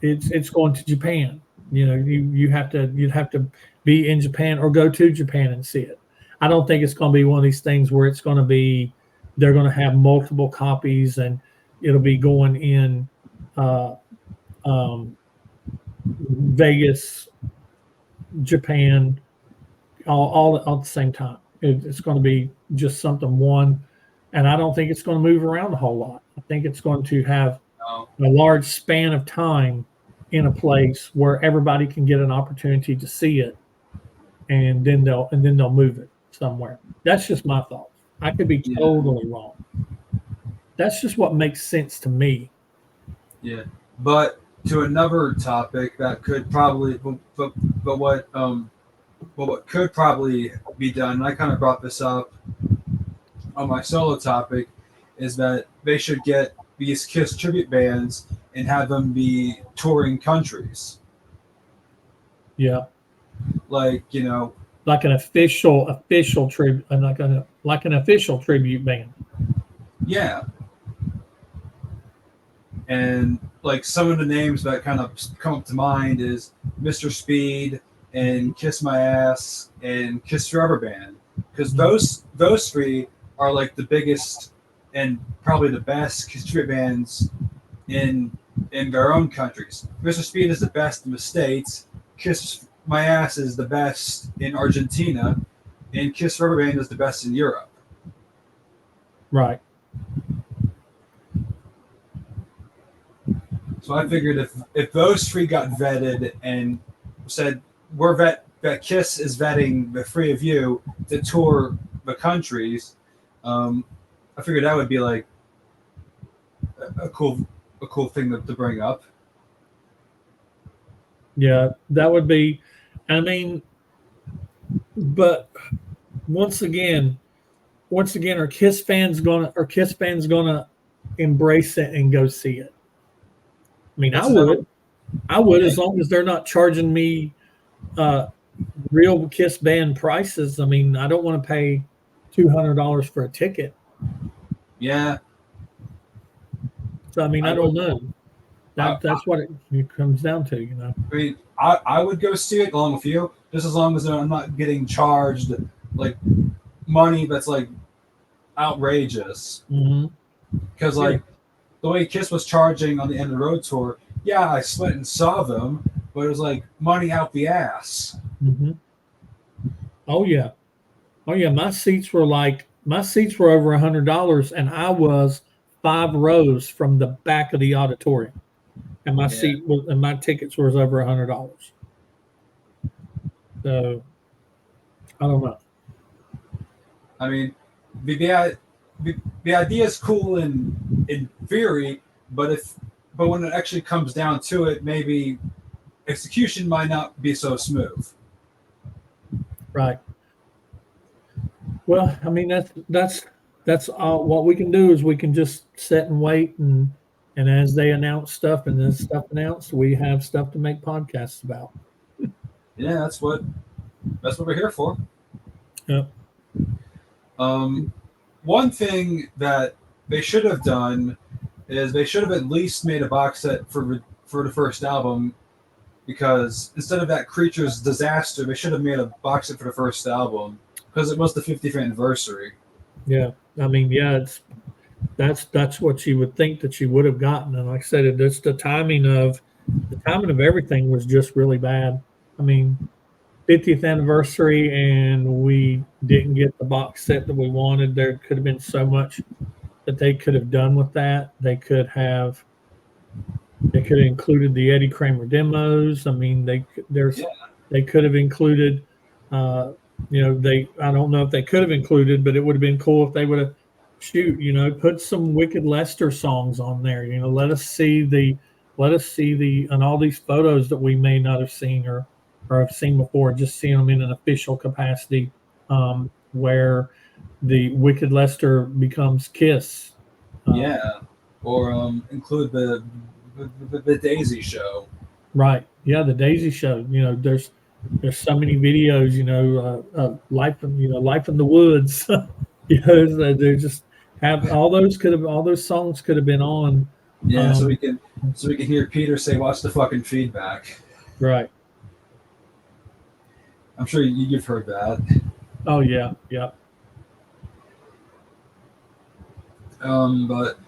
it's going to Japan. You'd have to be in Japan or go to Japan and see it. I don't think it's going to be one of these things where it's going to be they're going to have multiple copies and it'll be going in uh, um, Vegas, Japan, all at the same time. It's going to be just something one, and I don't think it's going to move around a whole lot. I think it's going to have No. a large span of time in a place where everybody can get an opportunity to see it, and then they'll move it somewhere. That's just my thoughts. I could be Yeah, totally wrong. That's just what makes sense to me. yeah. But to another topic that could probably, but what could probably be done, and I kind of brought this up on my solo topic, is that they should get these Kiss tribute bands and have them be touring countries. Yeah, Like, like an official tribute. I'm not gonna like an official tribute band. yeah. And like some of the names that kind of come up to mind is Mr. Speed and Kiss My Ass and Kiss Forever Band. Because Mhm. those three are like the biggest and probably the best Kiss tribute bands in their own countries. Mr. Speed is the best in the States. Kiss My Ass is the best in Argentina, and Kiss Rubber Band is the best in Europe. Right. So I figured if those three got vetted and said we're that Kiss is vetting the three of you to tour the countries, um, I figured that would be like a cool thing to bring up. Yeah, that would be. I mean, but once again, are Kiss fans gonna embrace it and go see it? I mean, That's another. I would Yeah, as long as they're not charging me uh, real Kiss band prices. I mean, I don't want to pay $200 for a ticket. yeah. So I mean, I I don't would. know. That's what it comes down to, you know. I mean, I would go see it along with you, just as long as I'm not getting charged like money that's like outrageous. Hmm. Because Yeah. like the way Kiss was charging on the end of the road tour, yeah, I went and saw them, but it was like money out the ass. Hmm. Oh yeah. Oh yeah. My seats were over $100, and I was 5 rows from the back of the auditorium, and Yeah, my tickets was over $100. So I don't know. I mean, yeah, the idea is cool in theory, but when it actually comes down to it, maybe execution might not be so smooth. Right. Well, I mean that's all. What we can do is we can just sit and wait, and as they announce stuff and as stuff announced, we have stuff to make podcasts about. Yeah, that's what we're here for. Yeah. Um, one thing that they should have done is they should have at least made a box set for the first album, because instead of that Creatures disaster, they should have made a box set for the first album because it was the 50th anniversary. Yeah. I mean, yeah, that's what you would think that you would have gotten. And like I said, it's the timing of everything was just really bad. I mean, 50th anniversary and we didn't get the box set that we wanted. There could have been so much that they could have done with that. They could have included the Eddie Kramer demos. I mean, Yeah, they could have included, uh, I don't know if they could have included, but it would have been cool if they would have put some Wicked Lester songs on there. Let us see the and all these photos that we may not have seen or have seen before. Just seeing them in an official capacity, where the Wicked Lester becomes Kiss. yeah, or include the Daisy Show. Right. Yeah, the Daisy Show. There's so many videos. Life in the woods. They just have all those songs could have been on. Yeah, Um, so we can hear Peter say, "Watch the fucking feedback." right. I'm sure you've heard that. Oh yeah, yeah. Um, but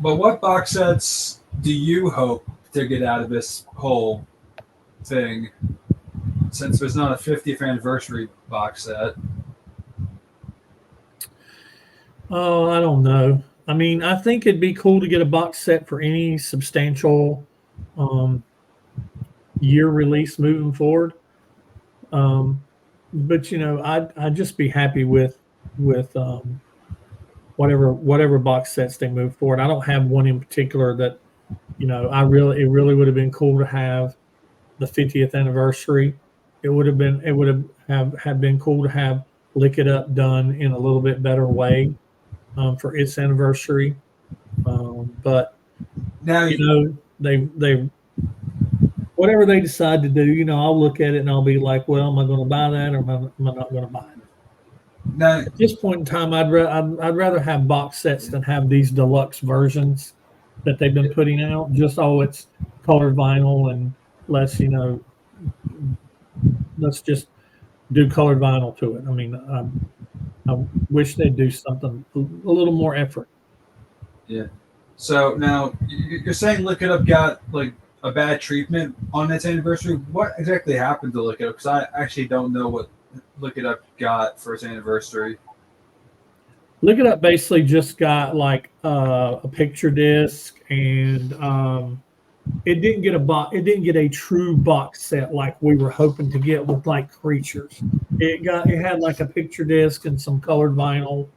but what box sets do you hope to get out of this whole thing? Since there's not a 50th anniversary box set. Oh, I don't know. I mean, I think it'd be cool to get a box set for any substantial um, year release moving forward. Um, but I'd just be happy with whatever box sets they move forward. I don't have one in particular that it really would have been cool to have the 50th anniversary. It would have been cool to have Lick It Up done in a little bit better way for its anniversary. But Now, they whatever they decide to do, I'll look at it and I'll be like, well, am I going to buy that or am I not going to buy it? now, At this point in time, I'd rather have box sets than have these deluxe versions that they've been putting out. Just it's colored vinyl and let's let's just do colored vinyl to it. I mean, I wish they'd do something a little more effort. yeah. So now you're saying Look It Up got like a bad treatment on its anniversary. What exactly happened to Look It Up? Because I actually don't know what Look It Up got for its anniversary. Look It Up basically just got like a picture disc, and it didn't get it didn't get a true box set like we were hoping to get with like Creatures. It had like a picture disc and some colored vinyl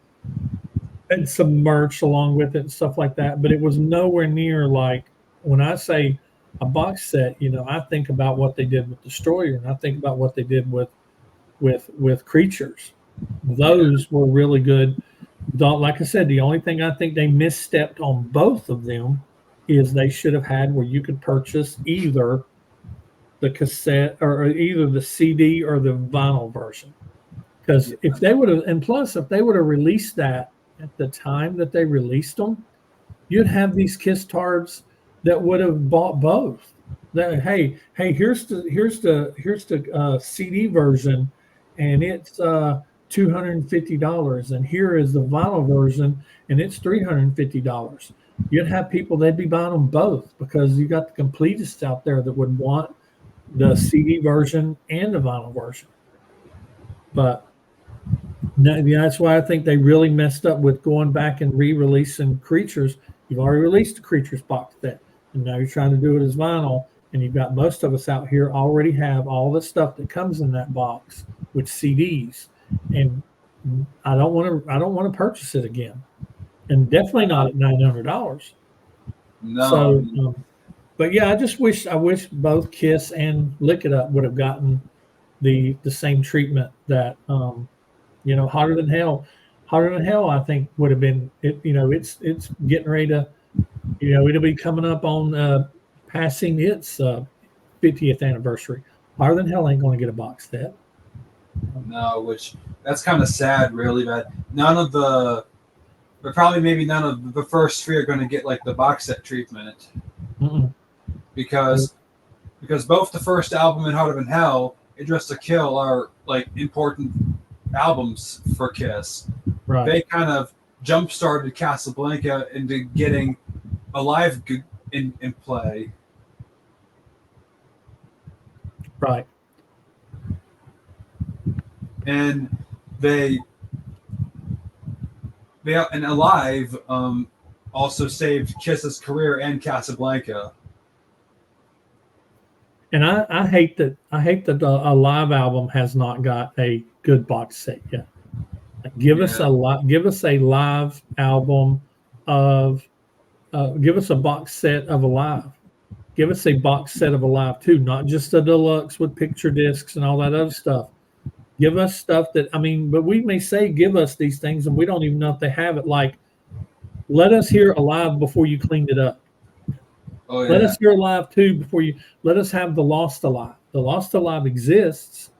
and some merch along with it and stuff like that, but it was nowhere near like when I say a box set, I think about what they did with Destroyer and I think about what they did with Creatures. Those were really good. Like I said, the only thing I think they misstepped on both of them is they should have had where you could purchase either the cassette or either the CD or the vinyl version. Because if they would have, and plus if they would have released that at the time that they released them, you'd have these Kiss tards that would have bought both. That hey, here's the CD version, and it's $250, and here is the vinyl version, and it's $350. You'd have people they'd be buying them both because you got the completists out there that would want the CD version and the vinyl version. But that's why I think they really messed up with going back and re-releasing Creatures. You've already released the Creatures box set, and now you're trying to do it as vinyl, and you've got most of us out here already have all the stuff that comes in that box with CDs, and I don't want to. I don't want to purchase it again, and definitely not at $900. No, So, but yeah, I wish both Kiss and Lick It Up would have gotten the same treatment that Hotter Than Hell. Hotter Than Hell, I think would have been it. It's getting ready to. It'll be coming up on passing its 50th anniversary. Hotter Than Hell ain't going to get a box set. no, which that's kind of sad, really. But none of the, but probably maybe none of the first three are going to get like the box set treatment Mm-mm. because both the first album and Heart of Hell, Address to Kill are like important albums for Kiss. Right, They kind of jump started Casablanca into getting Alive in play. right. And they and Alive also saved Kiss's career and Casablanca. And I hate that. I hate that a live album has not got a good box set yet. Yeah, Give us a live album of give us a box set of Alive. Give us a box set of Alive too, not just a deluxe with picture discs and all that other stuff. Give us stuff that but we may say give us these things and we don't even know if they have it. Like, let us hear Alive before you cleaned it up. oh Let yeah, us hear Alive too before you let us have the Lost Alive. The Lost Alive exists.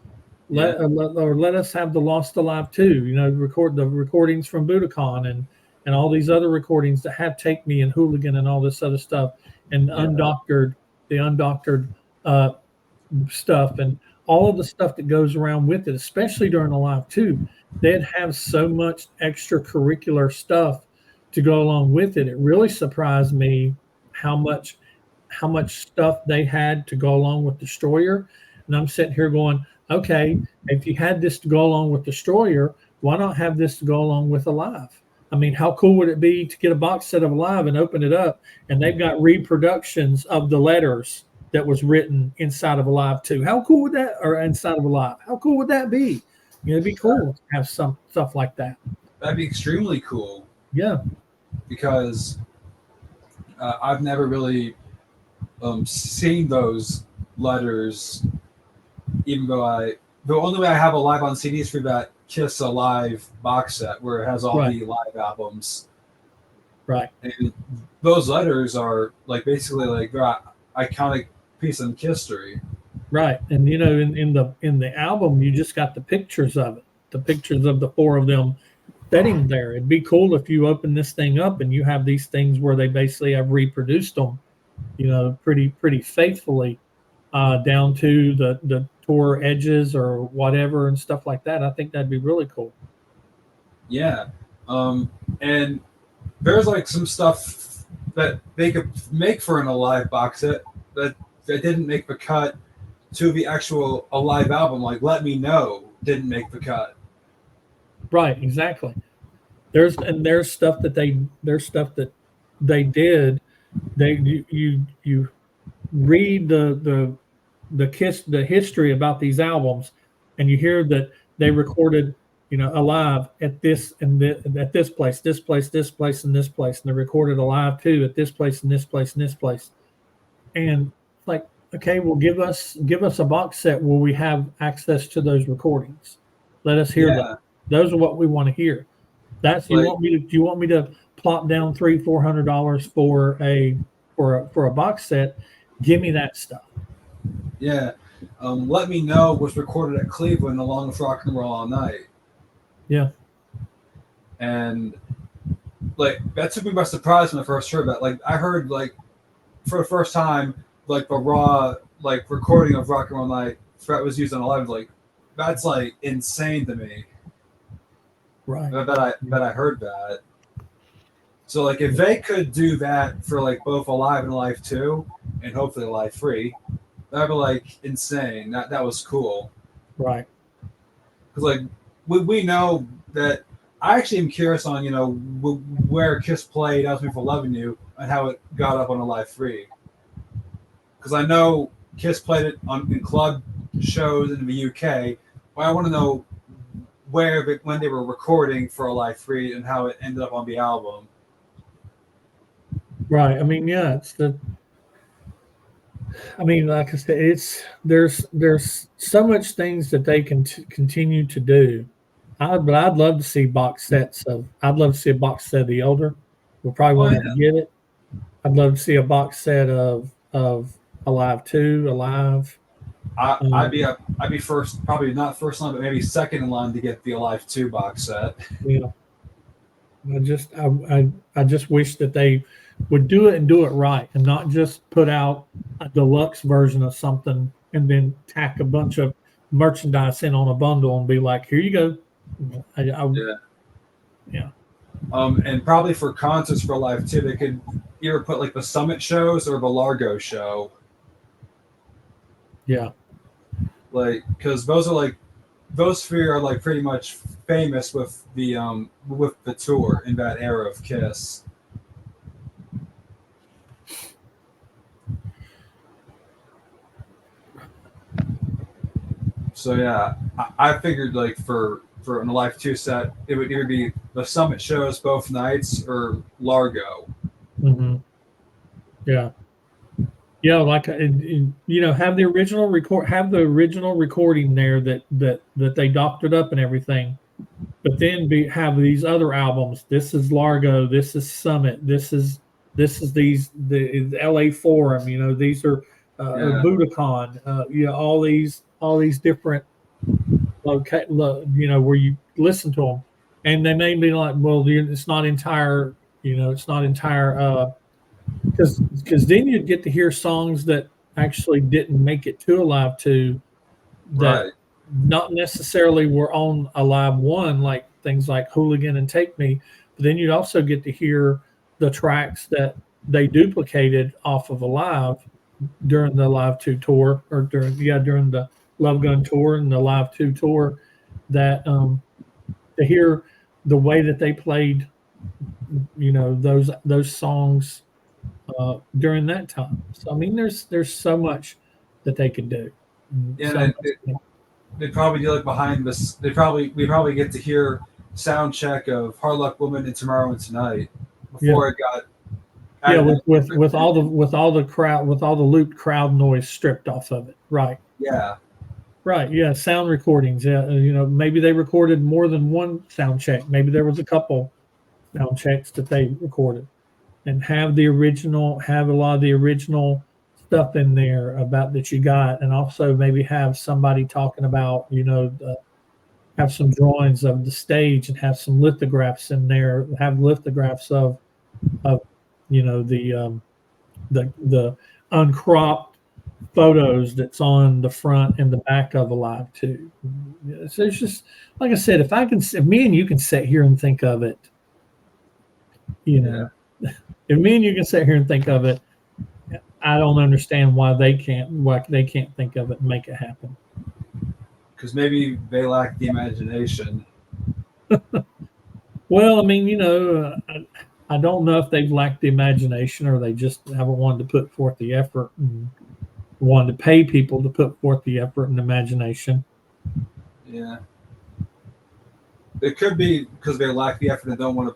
yeah, Let us have the Lost Alive too. Record the recordings from Budokan and all these other recordings that have Take Me and Hooligan and all this other stuff and yeah, the undoctored uh, stuff and all of the stuff that goes around with it, especially during Alive too. They'd have so much extracurricular stuff to go along with it. It really surprised me how much stuff they had to go along with Destroyer. And I'm sitting here going, okay, if you had this to go along with Destroyer, why not have this to go along with Alive? How cool would it be to get a box set of Alive and open it up and they've got reproductions of the letters that was written inside of Alive too? How cool would that, or inside of Alive? How cool would that be? It'd be cool to have some stuff like that. that'd be extremely cool Yeah, because I've never really seen those letters. Even though the only way I have Alive on CD is for that Kiss Alive box set where it has all right, the live albums, right. and those letters are like basically like they're iconic piece of history. Right. And in the album you just got the pictures of it. The pictures of the four of them sitting there. It'd be cool if you open this thing up and you have these things where they basically have reproduced them, pretty faithfully down to the tour edges or whatever and stuff like that. I think that'd be really cool. Yeah, um, and there's like some stuff that they could make for an Alive box set that didn't make the cut to the actual Alive album. Like Let Me Know didn't make the cut. Right, exactly. There's stuff that they did. You read the history about these albums, and you hear that they recorded, Alive at at this place, this place, and this place, and they recorded Alive too at this place and this place and this place. And like, okay, well, give us a box set where we have access to those recordings. Let us hear those. Yeah, Those are what we want to hear. That's you like want me to do you want me to plop down $300-400 for a box set? Give me that stuff. yeah. Let Me Know was recorded at Cleveland along with Rock and Roll All Night, Yeah. and like that took me by surprise when I first heard that. Like I heard like for the first time like the raw like recording of Rock and Roll Night Fret was used on Alive. Like that's like insane to me. Right. That I heard that. So like if they could do that for like both Alive and Alive 2 and hopefully Alive 3, that'd be like insane. That was cool. Right. Because like we know that I actually am curious on where Kiss played "I Was Made for Loving You" and how it got up on Alive 3. Because I know Kiss played it in club shows in the UK, but I want to know aware of it when they were recording for Alive 3 and how it ended up on the album. Right. I mean, yeah, it's the. I mean, like I said, it's there's so much things that they can continue to do. But I'd love to see box sets of. I'd love to see a box set of The Elder. We probably Oh won't yeah, ever get it. I'd love to see a box set of Alive 2, Alive. I'd be first, probably not first line, but maybe second in line to get the Alive 2 box set. You know, I just wish that they would do it and do it right, and not just put out a deluxe version of something and then tack a bunch of merchandise in on a bundle and be like, "Here you go." Yeah. Yeah, And probably for concerts for Alive 2, they could either put like the Summit shows or the Largo show. yeah, Like, because those three are like pretty much famous with the tour in that era of Kiss. So yeah, I figured like for an Alive 2 set, it would either be the Summit shows both nights or Largo. hmm yeah, yeah. Like have the have the original recording there that they doctored up and everything, but then have these other albums. This is Largo. This is Summit. This is the LA Forum. These are Yeah, Budokan. All these different where you listen to them, and they may be like, well, it's not entire. It's not entire. Because then you'd get to hear songs that actually didn't make it to Alive 2 that right. not necessarily were on Alive 1, like things like Hooligan and Take Me, but then you'd also get to hear the tracks that they duplicated off of Alive during the Live 2 tour, or during the Love Gun tour and the Live 2 tour, that to hear the way that they played, those songs during that time. So I mean, there's so much that they could do. Yeah, So they probably do like behind this. We probably get to hear sound check of Hard Luck Woman and Tomorrow and Tonight yeah, before it got yeah, added. with all the looped crowd noise stripped off of it. Right, Yeah, right, yeah, sound recordings. Yeah, maybe they recorded more than one sound check. Maybe there was a couple sound checks that they recorded, and have a lot of the original stuff in there about that you got, and also maybe have somebody talking about have some drawings of the stage and have some lithographs in there. Have lithographs of the uncropped photos that's on the front and the back of Alive 2. So it's just like I said, if me and you can sit here and think of it, you yeah. know, if me and you can sit here and think of it, I don't understand why they can't think of it and make it happen. Because maybe they lack the imagination. Well, I mean, I don't know if they've lacked the imagination or they just haven't wanted to put forth the effort and wanted to pay people to put forth the effort and imagination. Yeah, it could be because they lack the effort and don't want to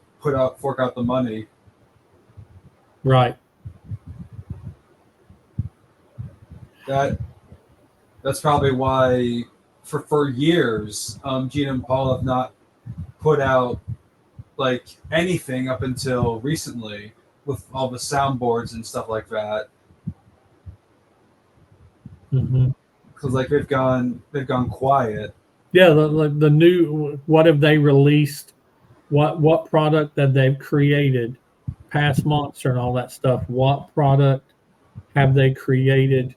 fork out the money. Right. That's probably why for years, Gene and Paul have not put out like anything up until recently with all the soundboards and stuff like that. hmm Because like they've gone quiet. Yeah. The new, what have they released? What product that they've created, past Monster and all that stuff? What product have they created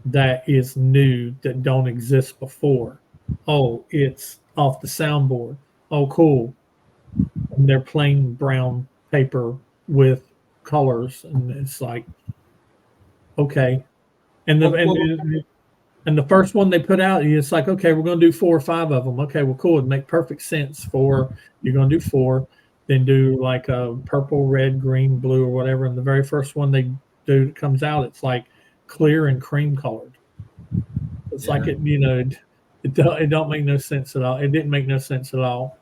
that is new that don't exist before? Oh, it's off the soundboard. Oh, cool. And they're plain brown paper with colors, and it's like, okay. And the Well, well, and the first one they put out, it's like, okay, we're going to do 4 or 5 of them. Okay, well, cool. It'd make perfect sense for you're going to do 4, then do like a purple, red, green, blue, or whatever. And the very first one they do that comes out, it's like clear and cream colored. It's like yeah. It don't make no sense at all. It didn't make no sense at all.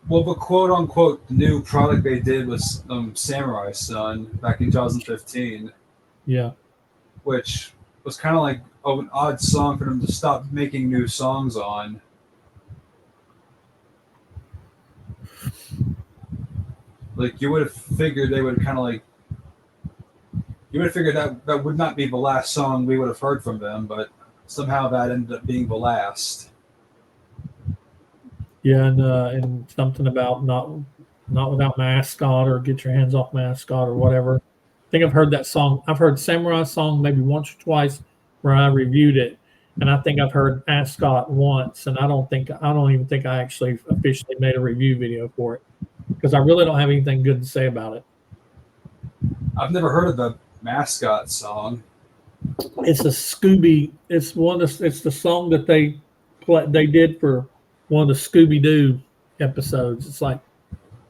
Well, the quote unquote new product they did was Samurai Son back in 2015, Yeah. which was kind of like an odd song for them to stop making new songs on. Like you would have figured they would kind of like you would have figured that that would not be the last song we would have heard from them, but somehow that ended up being the last. Yeah, and something about not without mascot or get your hands off mascot or whatever. I think I've heard that song. I've heard Samurai song maybe once or twice where I reviewed it, and I think I've heard Ascot once, and I don't even think I actually officially made a review video for it because I really don't have anything good to say about it. I've never heard of the mascot song. It's a Scooby. It's the song that they did for one of the Scooby Doo episodes. It's like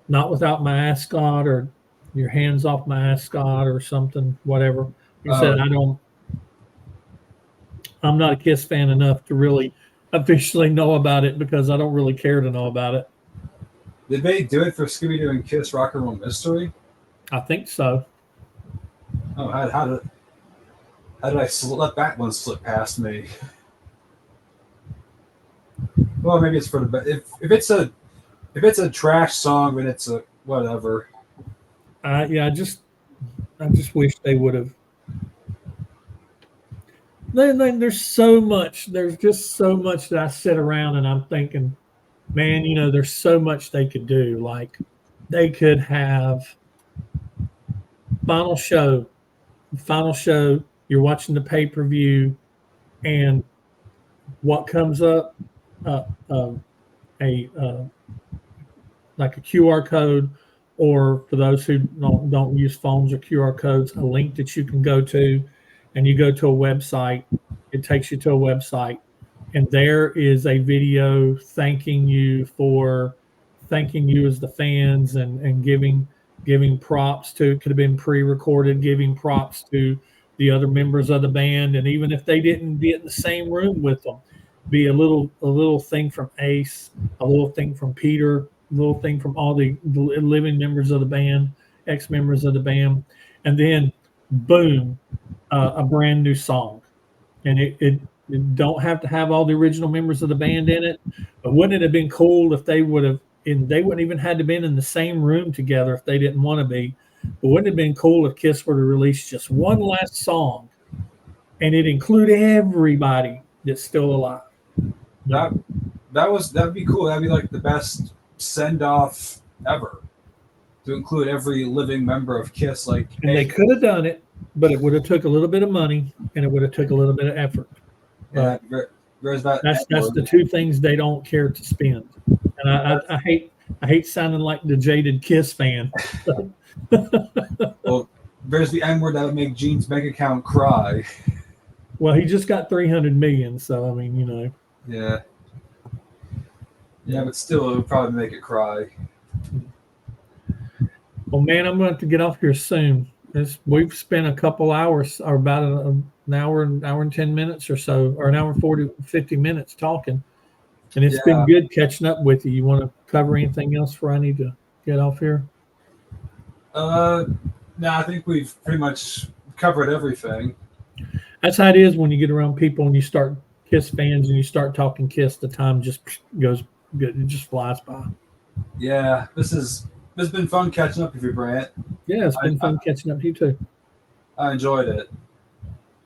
not without my ascot or your hands off my ascot or something, whatever. Like I said, Oh, I'm not a Kiss fan enough to really officially know about it because I don't really care to know about it. did they do it for Scooby Doo and Kiss Rock and Roll Mystery? I think so. Oh, how did I let that one slip past me? Well, maybe it's for the if it's a trash song, then it's a whatever. Yeah, I just wish they would have. There's so much. There's just so much that I sit around and I'm thinking, man, there's so much they could do. Like they could have final show, final show. You're watching the pay per view, and what comes up, uh, a like a QR code, or for those who don't use phones or QR codes, a link that you can go to, and you go to a website. It takes you to a website, and there is a video thanking you as the fans and giving props to. It could have been pre-recorded, giving props to the other members of the band, and even if they didn't be in the same room with them, be a little thing from Ace, a little thing from Peter, a little thing from all the living members of the band, ex members of the band, and then boom, a brand new song. And it don't have to have all the original members of the band in it, but wouldn't it have been cool if they would have? And they wouldn't even had to been in the same room together if they didn't want to be. But wouldn't it have been cool if Kiss were to release just one last song, and it include everybody that's still alive? That that'd be cool. That'd be like the best send off ever to include every living member of Kiss. Like, And they hey, could have done it, but it would have took a little bit of money and it would have took a little bit of effort. yeah, But there's that that's the two things they don't care to spend. And I hate sounding like the jaded Kiss fan. well, there's the N word that would make Gene's bank account cry. Well, he just got 300 million, so I mean, Yeah, yeah, but still, it would probably make it cry. Well, man, I'm going to have to get off here soon. We've spent a couple hours, or about an hour and 10 minutes or so, or an hour and 50 minutes talking. And it's been Yeah. good catching up with you. You want to cover anything else before I need to get off here? No, I think we've pretty much covered everything. That's how it is when you get around people and you start Kiss fans and you start talking Kiss. The time just goes good. It just flies by. Yeah, this has been fun catching up with you, Brant. Yeah, it's been fun catching up with you too. I enjoyed it.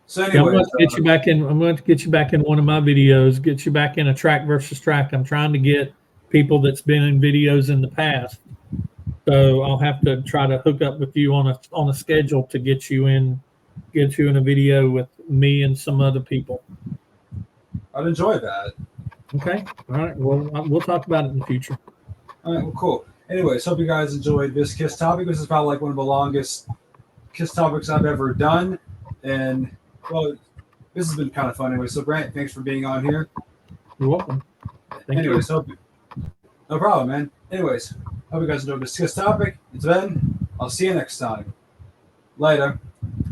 So Yeah, I'm anyway, going to get you back in. I'm going to get you back in one of my videos. Get you back in a track versus track. I'm trying to get people that's been in videos in the past. So I'll have to try to hook up with you on a schedule to get you in a video with me and some other people. I'd enjoy that. Okay. All right. Well, we'll talk about it in the future. All right, well, cool. Anyways, hope you guys enjoyed this Kiss topic. This is probably like one of the longest Kiss topics I've ever done, and well, this has been kind of fun anyway. So, Brant, thanks for being on here. You're welcome. Thank Anyways, no problem, man. Anyways, hope you guys enjoyed this Kiss topic. It's Ben. I'll see you next time. Later.